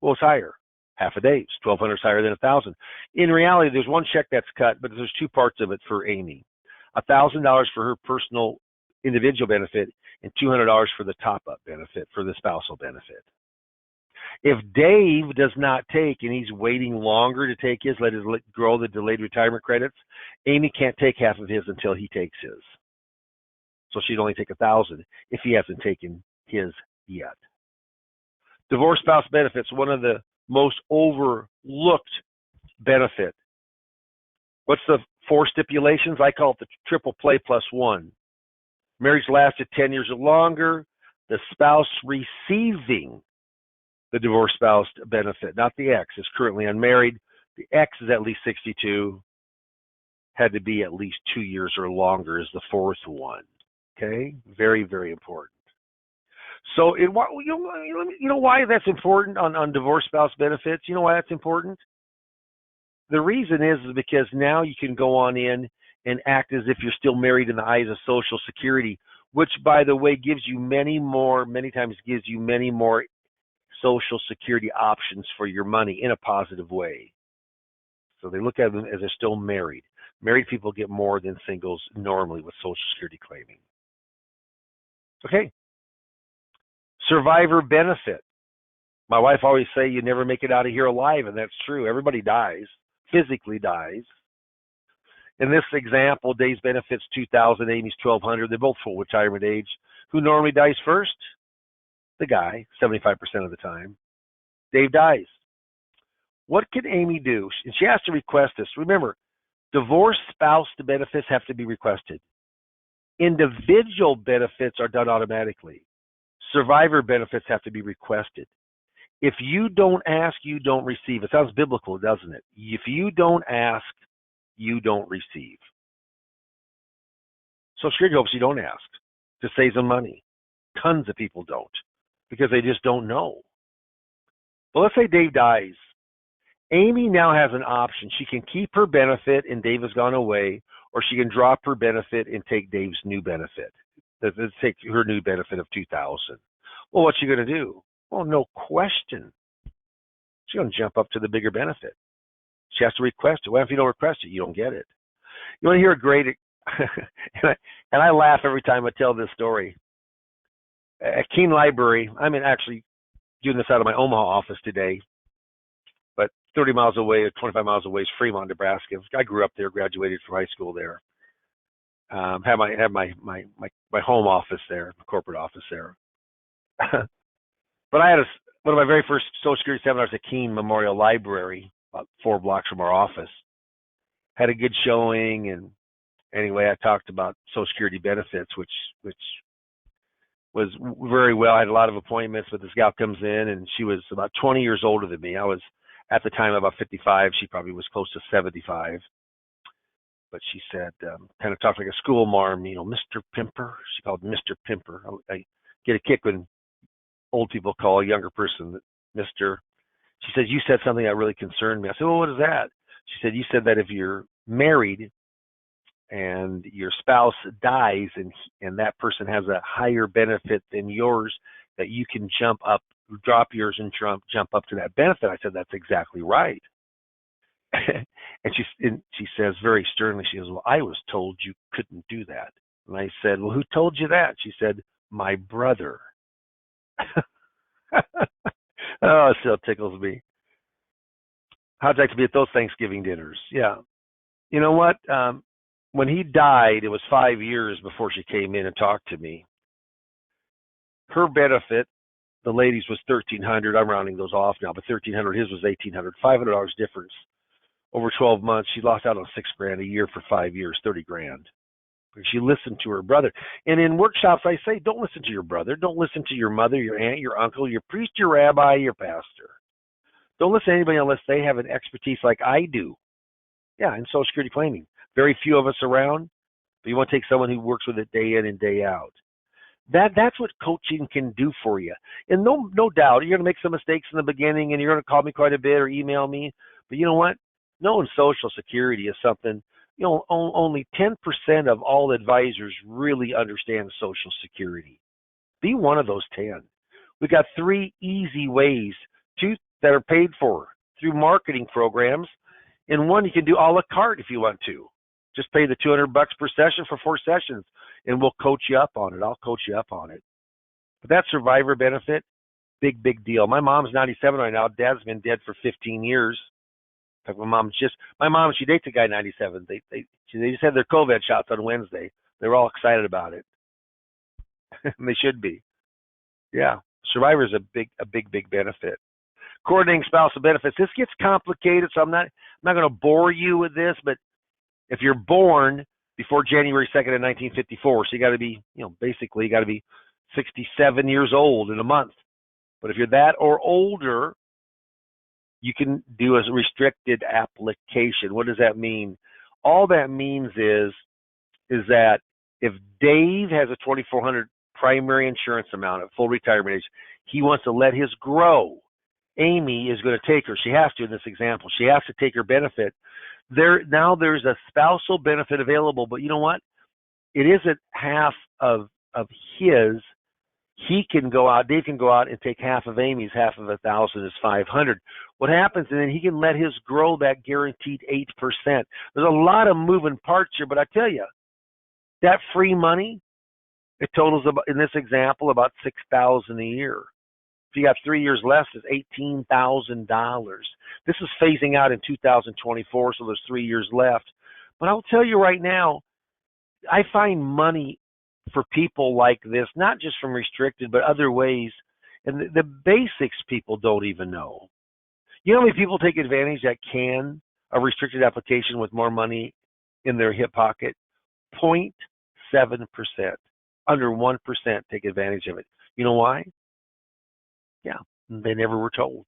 Well, it's higher. Half a Dave's. $1,200 is higher than $1,000. In reality, there's one check that's cut, but there's two parts of it for Amy. $1,000 for her personal individual benefit and $200 for the top-up benefit for the spousal benefit. If Dave does not take and he's waiting longer to take his, let grow the delayed retirement credits, Amy can't take half of his until he takes his. So she'd only take $1,000 if he hasn't taken his yet. Divorce spouse benefits, one of the most overlooked benefit. What's the 4 stipulations? I call it the triple play plus 1. Marriage lasted 10 years or longer. The spouse receiving the divorce spouse benefit, not the ex, is currently unmarried. The ex is at least 62. Had to be at least 2 years or longer is the 4th one. Okay, very, very important. So, you know why that's important on divorce spouse benefits? You know why that's important? The reason is because now you can go on in and act as if you're still married in the eyes of Social Security, which, by the way, gives you many times gives you many more Social Security options for your money in a positive way. So they look at them as they're still married. Married people get more than singles normally with Social Security claiming. Okay. Survivor benefit. My wife always say you never make it out of here alive, and that's true. Everybody dies, physically dies. In this example, Dave's benefits $2,000, Amy's $1,200. They're both full retirement age. Who normally dies first? The guy, 75% of the time. Dave dies. What can Amy do? And she has to request this. Remember, divorce spouse benefits have to be requested. Individual benefits are done automatically. Survivor benefits have to be requested. If you don't ask, you don't receive. It sounds biblical, doesn't it? If you don't ask, you don't receive. Social Security hopes you don't ask to save some money. Tons of people don't because they just don't know. But let's say Dave dies. Amy now has an option. She can keep her benefit and Dave has gone away, or she can drop her benefit and take Dave's new benefit. Let's take her new benefit of $2,000. Well, what's she going to do? Well, no question. She's going to jump up to the bigger benefit. She has to request it. Well, if you don't request it, you don't get it. You want to hear a great, and I laugh every time I tell this story. At Keene Library, I'm actually doing this out of my Omaha office today, but 30 miles away or 25 miles away is Fremont, Nebraska. I grew up there, graduated from high school there. Have my home office there, my corporate office there. But I had one of my very first Social Security seminars at Keene Memorial Library, about 4 blocks from our office. Had a good showing, and anyway, I talked about Social Security benefits, which was very well. I had a lot of appointments, but this gal comes in, and she was about 20 years older than me. I was, at the time, about 55. She probably was close to 75. But she said, kind of talked like a school marm, Mr. Pimper. She called Mr. Pimper. I get a kick when old people call a younger person Mr. She said, you said something that really concerned me. I said, well, what is that? She said, you said that if you're married and your spouse dies and that person has a higher benefit than yours, that you can drop yours and jump up to that benefit. I said, that's exactly right. And she says very sternly, she goes, well, I was told you couldn't do that. And I said, well, who told you that? She said, my brother. Oh, it still tickles me. How'd you like to be at those Thanksgiving dinners? Yeah. You know what? When he died, it was 5 years before she came in and talked to me. Her benefit, the ladies was $1,300. I'm rounding those off now, but $1,300. His was $1,800. $500 difference over 12 months. She lost out on $6,000 a year for 5 years, $30,000. Because she listened to her brother. And in workshops, I say, don't listen to your brother. Don't listen to your mother, your aunt, your uncle, your priest, your rabbi, your pastor. Don't listen to anybody unless they have an expertise like I do. Yeah, in Social Security claiming. Very few of us around, but you want to take someone who works with it day in and day out. That's what coaching can do for you. And no doubt, you're going to make some mistakes in the beginning, and you're going to call me quite a bit or email me. But you know what? Knowing Social Security is something. Only 10% of all advisors really understand Social Security. Be one of those 10. We got 3 easy ways, 2 that are paid for through marketing programs, and 1 you can do a la carte if you want to. Just pay the $200 per session for 4 sessions, and we'll coach you up on it. I'll coach you up on it. But that survivor benefit, big deal. My mom's 97 right now. Dad's been dead for 15 years. In fact, my mom, she dates a guy 97. They just had their COVID shots on Wednesday. They were all excited about it. And they should be. Yeah, survivor is a big benefit. Coordinating spousal benefits. This gets complicated, so I'm not going to bore you with this. But if you're born before January 2nd of 1954, so you got to be, basically you got to be 67 years old in a month. But if you're that or older, you can do a restricted application. What does that mean? All that means is that if Dave has a $2,400 primary insurance amount at full retirement age, he wants to let his grow. Amy is going to take her. She has to in this example. She has to take her benefit. Now there's a spousal benefit available, but you know what? It isn't half of his. He can go out, Dave can go out and take half of Amy's, half of 1,000 is 500. What happens, and then he can let his grow that guaranteed 8%. There's a lot of moving parts here, but I tell you, that free money, it totals about, in this example, about $6,000 a year. If you got 3 years left, it's $18,000. This is phasing out in 2024, so there's 3 years left. But I'll tell you right now, I find money for people like this, not just from restricted, but other ways. And the basics people don't even know. You know how many people take advantage that can a restricted application with more money in their hip pocket? 0.7%. Under 1% take advantage of it. You know why? Yeah, they never were told.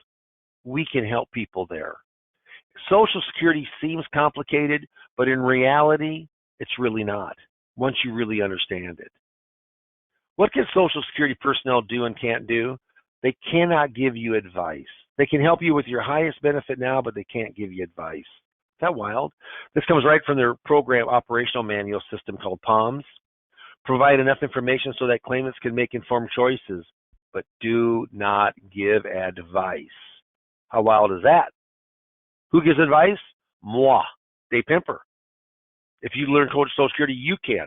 We can help people there. Social Security seems complicated, but in reality, it's really not, once you really understand it. What can Social Security personnel do and can't do? They cannot give you advice. They can help you with your highest benefit now, but they can't give you advice. Is that wild? This comes right from their program operational manual system called POMS. Provide enough information so that claimants can make informed choices, but do not give advice. How wild is that? Who gives advice? Moi, Dave Pimper. If you learn Social Security, you can,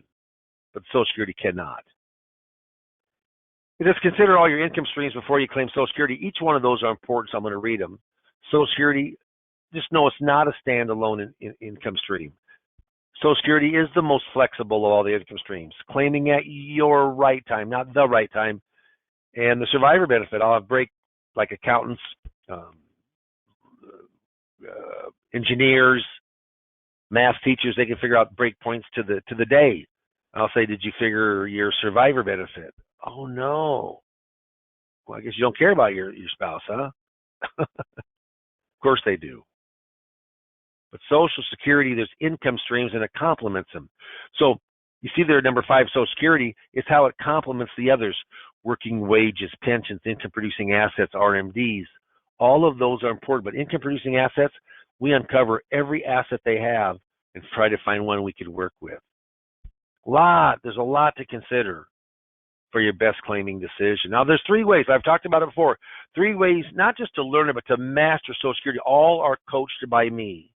but Social Security cannot. Just consider all your income streams before you claim Social Security. Each one of those are important, so I'm going to read them. Social Security, just know it's not a standalone income stream. Social Security is the most flexible of all the income streams, claiming at your right time, not the right time. And the survivor benefit, I'll have break like accountants, engineers, math teachers. They can figure out break points to the day. I'll say, did you figure your survivor benefit? Oh no. Well, I guess you don't care about your spouse, huh? Of course they do. But Social Security, there's income streams and it complements them. So you see there, number 5, Social Security, is how it complements the others. Working wages, pensions, income producing assets, RMDs. All of those are important, but income producing assets, we uncover every asset they have and try to find one we could work with. There's a lot to consider for your best claiming decision. Now, there's 3 ways. I've talked about it before. 3 ways, not just to learn it, but to master Social Security. All are coached by me.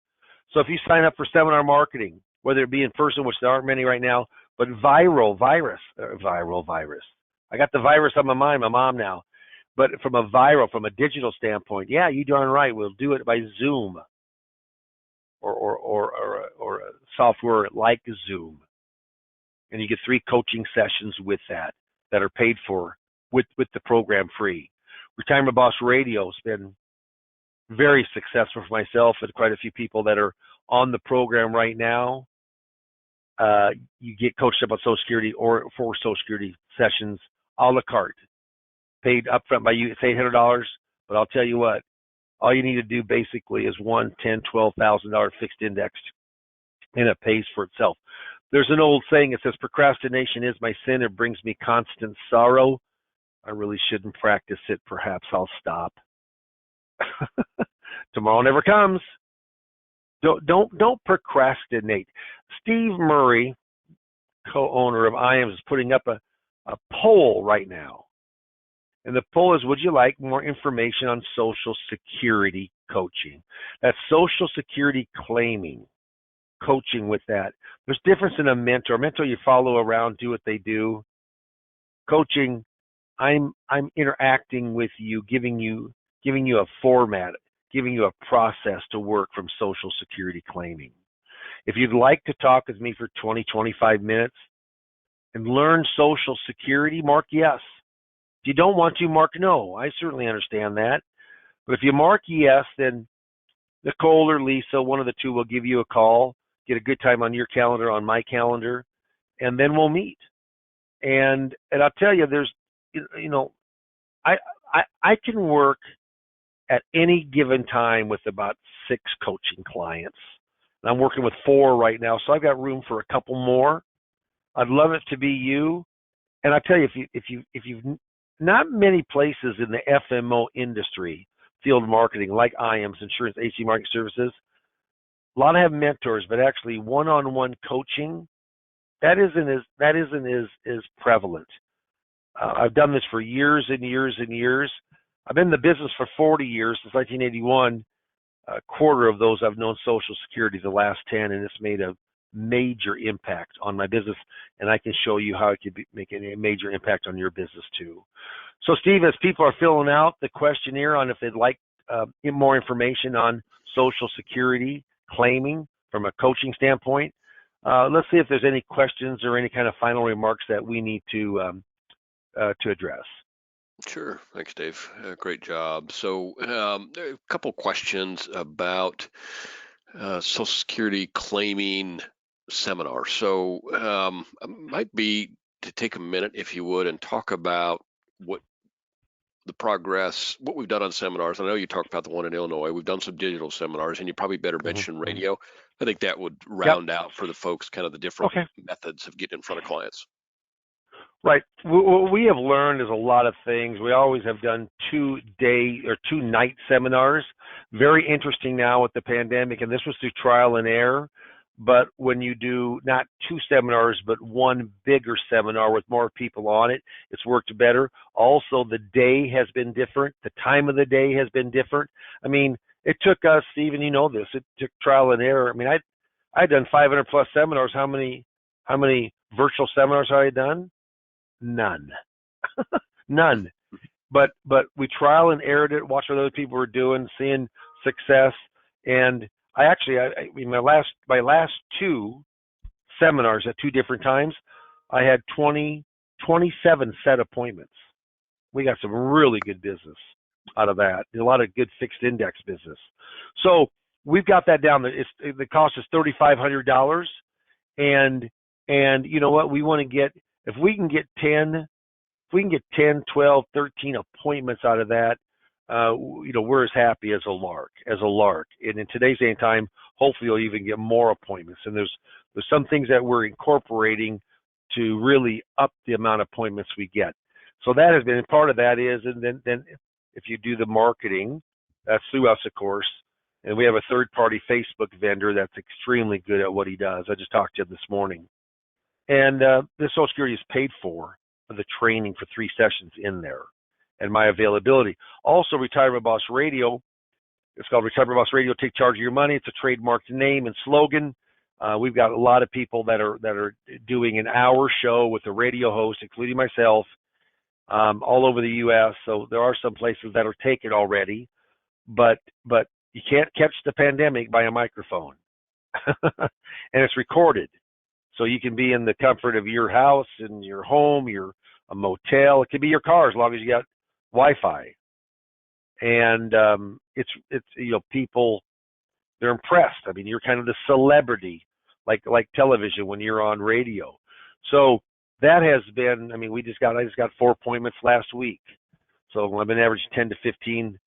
So if you sign up for seminar marketing, whether it be in person, which there aren't many right now, but viral virus. I got the virus on my mind, my mom now. But from a digital standpoint, yeah, you darn right. We'll do it by Zoom or a software like Zoom. And you get 3 coaching sessions with that are paid for with the program free. Retirement Boss Radio has been very successful for myself and quite a few people that are on the program right now. You get coached up on Social Security or for Social Security sessions a la carte, paid upfront by you. It's $800, but I'll tell you what, all you need to do basically is $1,000, $10,000, $12,000 fixed indexed, and it pays for itself. There's an old saying, it says, procrastination is my sin. It brings me constant sorrow. I really shouldn't practice it. Perhaps I'll stop. Tomorrow never comes. Don't procrastinate. Steve Murray, co-owner of IAMS, is putting up a poll right now. And the poll is, would you like more information on Social Security coaching? That's Social Security claiming, coaching with that. There's difference in a mentor. Mentor, you follow around, do what they do. Coaching, I'm interacting with you, giving you a format, giving you a process to work from Social Security claiming. If you'd like to talk with me for 20, 25 minutes and learn Social Security, mark yes. If you don't want to, mark no. I certainly understand that. But if you mark yes, then Nicole or Lisa, one of the two, will give you a call, get a good time on your calendar, on my calendar, and then we'll meet. And I'll tell you, there's, I can work at any given time with about 6 coaching clients. And I'm working with 4 right now, so I've got room for a couple more. I'd love it to be you. And I tell you, if you've not many places in the FMO industry, field marketing, like IAMS, Insurance AC Marketing Services, a lot have mentors, but actually one-on-one coaching, that isn't as prevalent. I've done this for years and years and years. I've been in the business for 40 years, since 1981. A quarter of those I've known Social Security, the last 10, and it's made a major impact on my business, and I can show you how it could make a major impact on your business too. So Steve, as people are filling out the questionnaire on if they'd like more information on Social Security claiming from a coaching standpoint, let's see if there's any questions or any kind of final remarks that we need to address. Sure. Thanks, Dave. Great job. So, a couple questions about Social Security claiming seminar. So, might be to take a minute, if you would, and talk about what the progress, what we've done on seminars. I know you talked about the one in Illinois. We've done some digital seminars, and you probably better mention radio. I think that would round out for the folks kind of the different methods of getting in front of clients. Right. What we have learned is a lot of things. We always have done 2-day or 2-night seminars. Very interesting now with the pandemic, and this was through trial and error. But when you do not 2 seminars, but one bigger seminar with more people on it, it's worked better. Also, the day has been different. The time of the day has been different. I mean, it took us, Stephen, you know this, it took trial and error. I mean, I'd done 500 plus seminars. How many virtual seminars have I done? None. None. But we trial and errored it, watched what other people were doing, seeing success. And I my last 2 seminars at 2 different times, I had 27 set appointments. We got some really good business out of that. A lot of good fixed index business. So we've got that down. The cost is $3,500. And you know what? We want to get, if we can get 10, 12, 13 appointments out of that, we're as happy as a lark. And in today's day and time, hopefully you'll even get more appointments. And there's some things that we're incorporating to really up the amount of appointments we get. So that has been, and part of that is, and then if you do the marketing, that's through us, of course. And we have a third-party Facebook vendor that's extremely good at what he does. I just talked to him this morning. And the Social Security is paid for the training for 3 sessions in there, and my availability. Also, Retirement Boss Radio. It's called Retirement Boss Radio. Take charge of your money. It's a trademarked name and slogan. We've got a lot of people that are doing an hour show with a radio host, including myself, all over the U.S. So there are some places that are taken already, but you can't catch the pandemic by a microphone, and it's recorded. So you can be in the comfort of your house, in your home, a motel. It could be your car as long as you got Wi-Fi. and it's people, they're impressed. I mean, you're kind of the celebrity, like television when you're on radio. So that has been. I mean, I just got 4 appointments last week, so I've been averaging 10 to 15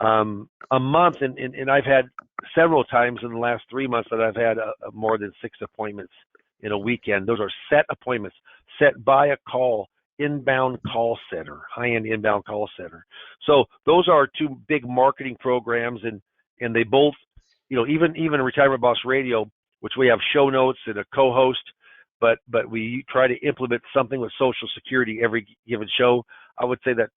a month, and I've had several times in the last 3 months that I've had more than 6 appointments in a weekend. Those are set appointments, set by a inbound call center, high-end inbound call center. So those are 2 big marketing programs, and they both, even Retirement Boss Radio, which we have show notes and a co-host, but we try to implement something with Social Security every given show. I would say that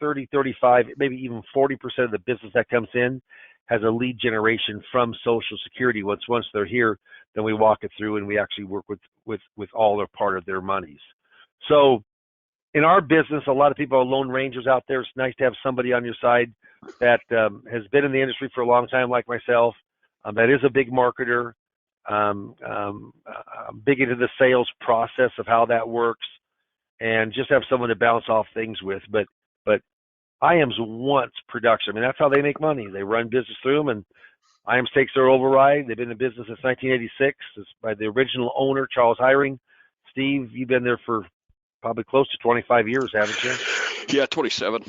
30, 35, maybe even 40% of the business that comes in has a lead generation from Social Security. Once they're here, then we walk it through and we actually work with all or part of their monies. So in our business, a lot of people are lone rangers out there. It's nice to have somebody on your side that has been in the industry for a long time, like myself, that is a big marketer, big into the sales process of how that works, and just have someone to bounce off things with. But IAMS wants production. I mean, that's how they make money. They run business through them, and IAMS takes their override. They've been in business since 1986. It's by the original owner, Charles Hiring. Steve, you've been there for probably close to 25 years, haven't you? Yeah, 27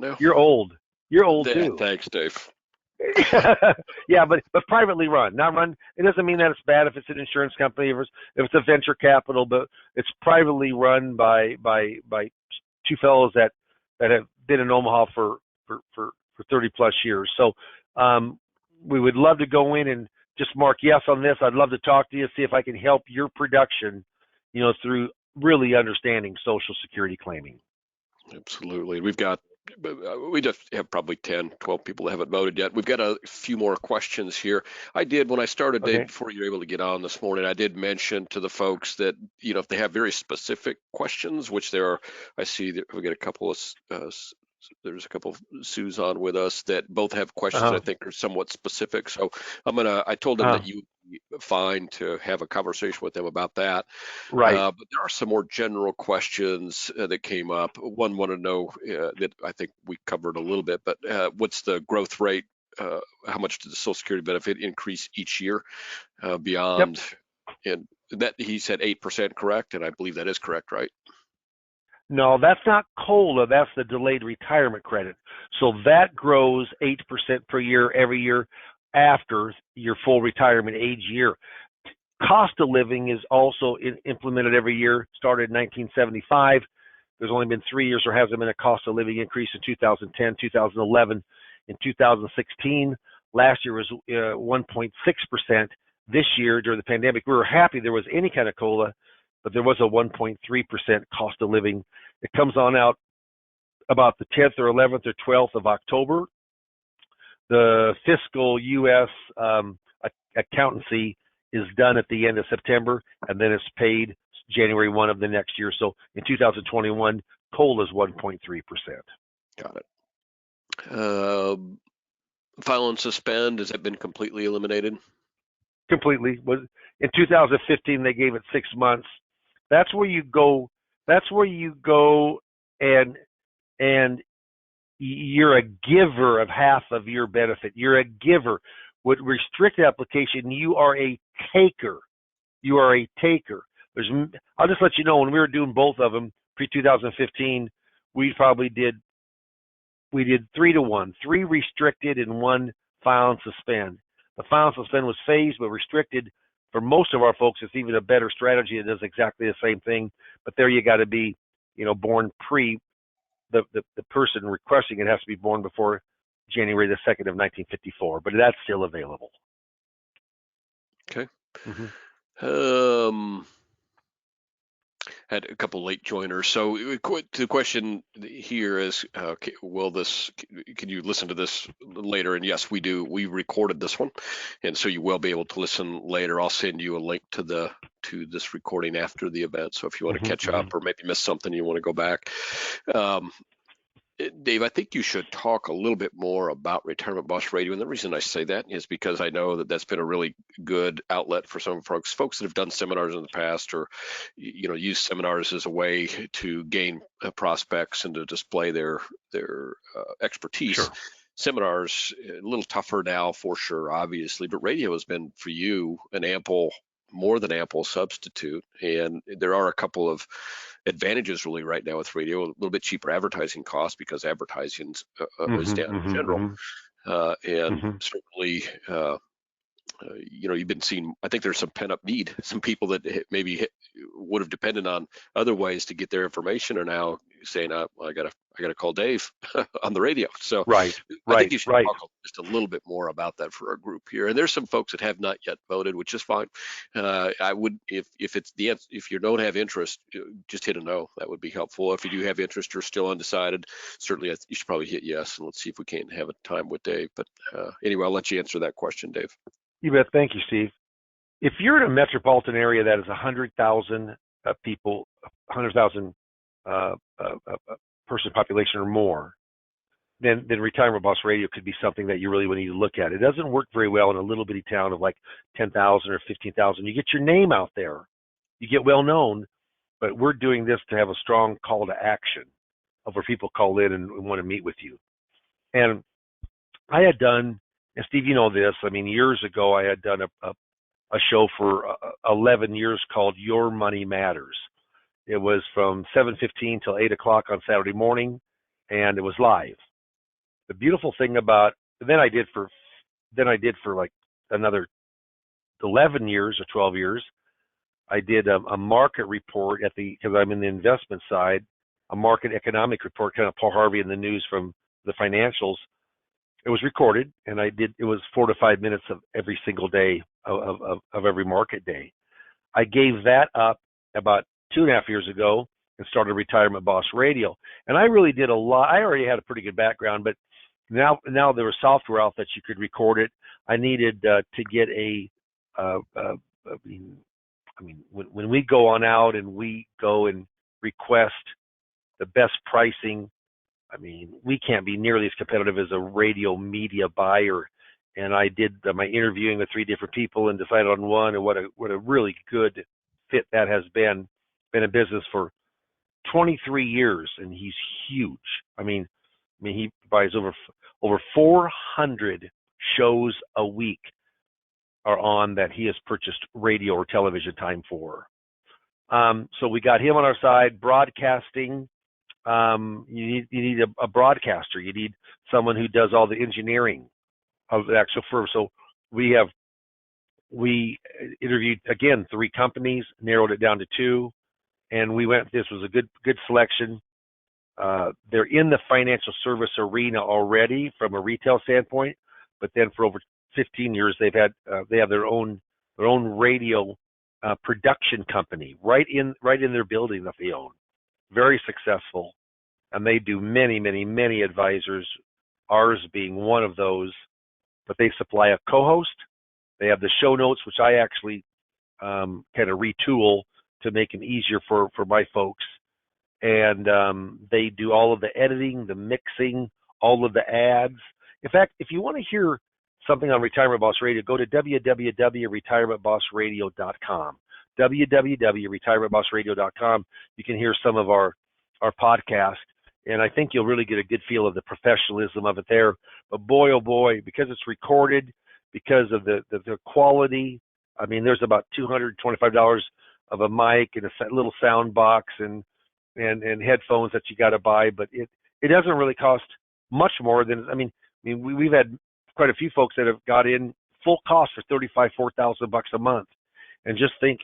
now. You're old. You're old too. Thanks, Dave. Yeah, but privately run, not run. It doesn't mean that it's bad if it's an insurance company, if it's a venture capital, but it's privately run by 2 fellows that have been in Omaha for 30 plus years. So we would love to go in and just mark yes on this. I'd love to talk to you, see if I can help your production, through really understanding Social Security claiming. Absolutely. We just have probably 10, 12 people that haven't voted yet. We've got a few more questions here. I did, when I started, Okay. Dave, before you were able to get on this morning, I did mention to the folks that, if they have very specific questions, which there are, I see that we got a couple of, there's a couple of Sue's on with us that both have questions I think are somewhat specific. So I told them that you would be fine to have a conversation with them about that. Right. But there are some more general questions that came up. One wanted to know that I think we covered a little bit, but what's the growth rate? How much does the Social Security benefit increase each year beyond? Yep. And that he said 8%, correct? And I believe that is correct, right? No, that's not COLA. That's the delayed retirement credit. So that grows 8% per year every year after your full retirement age year. Cost of living is also implemented every year, started in 1975. There's only been 3 years there hasn't been a cost of living increase in 2010, 2011, and 2016. Last year was 1.6%. This year, during the pandemic, we were happy there was any kind of COLA, but there was a 1.3% cost of living. It comes on out about the 10th or 11th or 12th of October. The fiscal U.S. Accountancy is done at the end of September, and then it's paid January 1 of the next year. So in 2021, COLA is 1.3%. Got it. File and suspend, has that been completely eliminated? Completely. In 2015, they gave it 6 months. That's where you go. That's where you go, and you're a giver of half of your benefit. You're a giver. With restricted application, you are a taker. You are a taker. I'll just let you know, when we were doing both of them pre-2015, we did 3 to 1, 3 restricted and 1 file and suspend. The file and suspend was phased, but restricted. For most of our folks, it's even a better strategy. It does exactly the same thing, but there you got to be, born the person requesting it has to be born before January the 2nd of 1954, but that's still available. Okay. Mm-hmm. Had a couple late joiners. So the question here is, can you listen to this later? And yes, we do. We recorded this one, and so you will be able to listen later. I'll send you a link to this recording after the event. So if you want to catch up or maybe miss something, you want to go back. Dave, I think you should talk a little bit more about Retirement Boss Radio. And the reason I say that is because I know that that's been a really good outlet for some folks that have done seminars in the past, or, use seminars as a way to gain prospects and to display their expertise. Sure. Seminars a little tougher now for sure, obviously, but radio has been for you more than ample substitute. And there are a couple of advantages really right now with radio: a little bit cheaper advertising costs because advertising is Hmm. down in Hmm. general, Hmm. and Hmm. certainly you've been seeing, I think there's some pent up need. Some people that maybe would have depended on other ways to get their information are now saying, well, I gotta call Dave on the radio. So Right. I think Right. you should Right. talk just a little bit more about that for our group here. And there's some folks that have not yet voted, which is fine. I would, if it's if you don't have interest, just hit a no. That would be helpful. If you do have interest or still undecided, certainly you should probably hit yes, and let's see if we can't have a time with Dave. But anyway, I'll let you answer that question, Dave. You bet. Thank you, Steve. If you're in a metropolitan area that is 100,000 people, 100,000 person population or more, then Retirement Boss Radio could be something that you really would need to look at. It doesn't work very well in a little bitty town of like 10,000 or 15,000. You get your name out there, you get well known, but we're doing this to have a strong call to action of where people call in and want to meet with you. And I had done, and Steve, you know this. I mean, years ago, I had done a show for 11 years called Your Money Matters. It was from 7:15 till 8 o'clock on Saturday morning, and it was live. The beautiful thing about then I did for like another 11 years or 12 years. I did a market report because I'm in the investment side, a market economic report, kind of Paul Harvey in the news from the financials. It was recorded, and it was 4 to 5 minutes of every single day of every market day. I gave that up about 2.5 years ago and started Retirement Boss Radio. And I really did a lot. I already had a pretty good background, but now there was software out that you could record it. I needed to get I mean, when we go on out and we go and request the best pricing, I mean, we can't be nearly as competitive as a radio media buyer. And I did my interviewing with 3 different people and decided on one, and what a really good fit that has been. Been in business for 23 years, and he's huge. He buys over 400 shows a week are on that he has purchased radio or television time for. So we got him on our side. Broadcasting, you need a broadcaster. You need someone who does all the engineering of the actual firm. So we interviewed again 3 companies, narrowed it down to 2, and this was a good selection. They're in the financial service arena already from a retail standpoint, but then for over 15 years they have their own radio production company right in their building that they own. Very successful, and they do many advisors, ours being one of those. But they supply a co-host. They have the show notes, which I actually kind of retool to make them easier for my folks. And they do all of the editing, the mixing, all of the ads. In fact, if you want to hear something on Retirement Boss Radio, go to www.retirementbossradio.com. www.retirementbossradio.com. You can hear some of our podcast, and I think you'll really get a good feel of the professionalism of it there. But boy, oh boy, because it's recorded, because of the quality, I mean, there's about $225 of a mic and a little sound box and headphones that you got to buy, but it doesn't really cost much more than, we've had quite a few folks that have got in full cost for $4,000 a month, and just think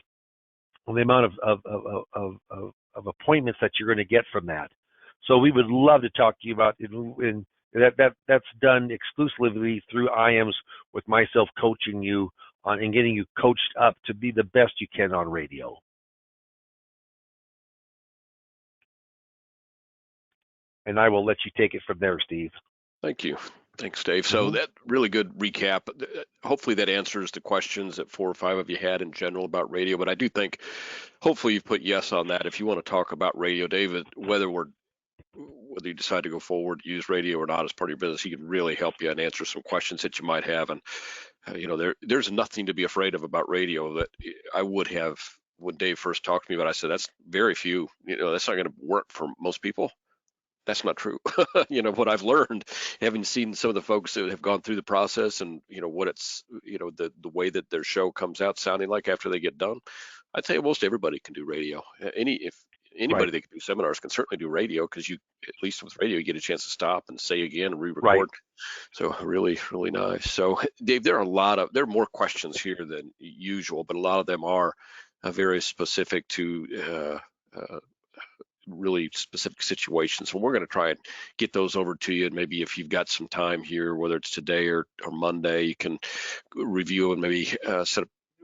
on the amount of appointments that you're going to get from that. So we would love to talk to you about it, and that's done exclusively through IAMS, with myself coaching you on and getting you coached up to be the best you can on radio. And I will let you take it from there, Steve. Thank you. Thanks, Dave. So that really good recap. Hopefully that answers the questions that 4 or 5 of you had in general about radio. But I do think hopefully you've put yes on that. If you want to talk about radio, David, whether we're whether you decide to go forward, use radio or not as part of your business. He can really help you and answer some questions that you might have. And there's nothing to be afraid of about radio that I would have when Dave first talked to me about. I said that's very few. That's not going to work for most people. That's not true. What I've learned, having seen some of the folks that have gone through the process, and what it's the way that their show comes out sounding like after they get done. I'd say most everybody can do radio. If anybody Right. that can do seminars can certainly do radio, because you, at least with radio, you get a chance to stop and say again and Right. re-record. So really, really nice. So Dave, there are more questions here than usual, but a lot of them are very specific to really specific situations. And we're going to try and get those over to you. And maybe if you've got some time here, whether it's today or Monday, you can review and maybe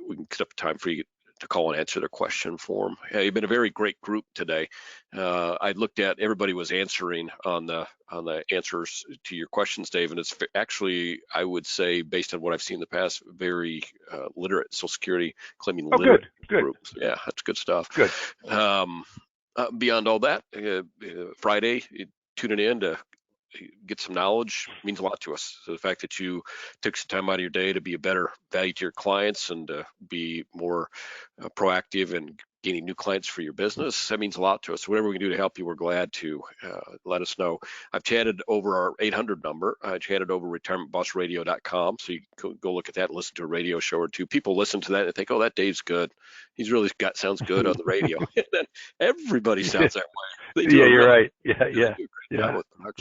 we can set up a time for you to call and answer their question for them. You've been a very great group today. I looked at, everybody was answering on the answers to your questions, Dave, and it's actually, I would say, based on what I've seen in the past, very literate, Social Security claiming literate groups. Yeah, that's good stuff. Good. Beyond all that, Friday, tuning in to get some knowledge means a lot to us. So the fact that you took some time out of your day to be a better value to your clients and to be more proactive in gaining new clients for your business, that means a lot to us. Whatever we can do to help you, we're glad to. Let us know. I've chatted over our 800 number. I chatted over retirementbossradio.com, so you can go look at that and listen to a radio show or two. People listen to that and think, oh, that Dave's good. He's really sounds good on the radio. Everybody sounds that way. Yeah, you're right. Yeah.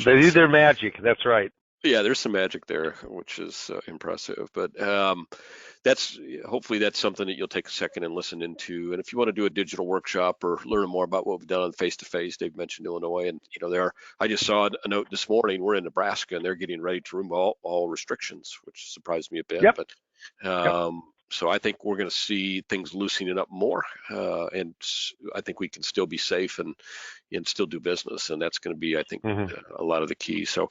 They do their magic. That's right. Yeah, there's some magic there, which is impressive. But hopefully that's something that you'll take a second and listen into. And if you want to do a digital workshop or learn more about what we've done on face-to-face, Dave mentioned Illinois, and I just saw a note this morning. We're in Nebraska, and they're getting ready to remove all restrictions, which surprised me a bit. Yep. But so I think we're going to see things loosening up more, and I think we can still be safe and still do business, and that's going to be, I think, a lot of the key. So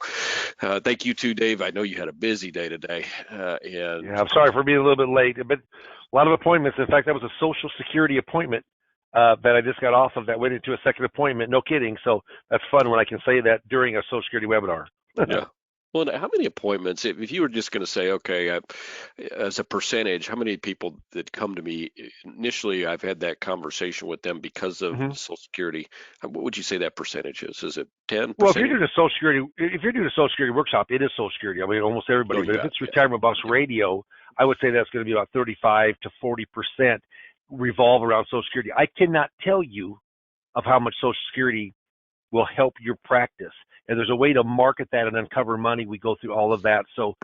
thank you too, Dave. I know you had a busy day today. And I'm sorry for being a little bit late, but a lot of appointments. In fact, that was a Social Security appointment that I just got off of that went into a second appointment. No kidding. So that's fun when I can say that during a Social Security webinar. Yeah. Well, how many appointments, if you were just going to say, okay, as a percentage, how many people that come to me initially, I've had that conversation with them because of Social Security, what would you say that percentage is? Is it 10%? Well, if you're doing a Social Security workshop, it is Social Security. I mean, almost everybody. But if it's Retirement Boss Radio, I would say that's going to be about 35 to 40% revolve around Social Security. I cannot tell you of how much Social Security will help your practice. And there's a way to market that and uncover money. We go through all of that. So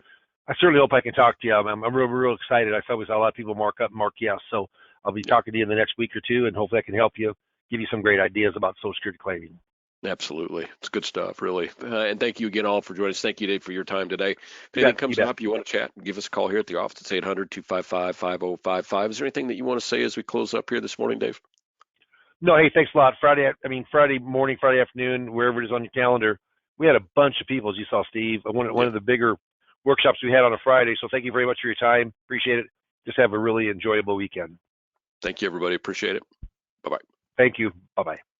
I certainly hope I can talk to you. I'm real excited. I saw a lot of people mark yes. So I'll be talking to you in the next week or two, and hopefully I can help you, give you some great ideas about Social Security claiming. Absolutely. It's good stuff, really. And thank you again all for joining us. Thank you, Dave, for your time today. If anything comes up, you want to chat, give us a call here at the office. It's 800-255-5055. Is there anything that you want to say as we close up here this morning, Dave? No, hey, thanks a lot. Friday morning, Friday afternoon, wherever it is on your calendar, we had a bunch of people, as you saw, Steve. One of the bigger workshops we had on a Friday. So thank you very much for your time. Appreciate it. Just have a really enjoyable weekend. Thank you, everybody. Appreciate it. Bye-bye. Thank you. Bye-bye.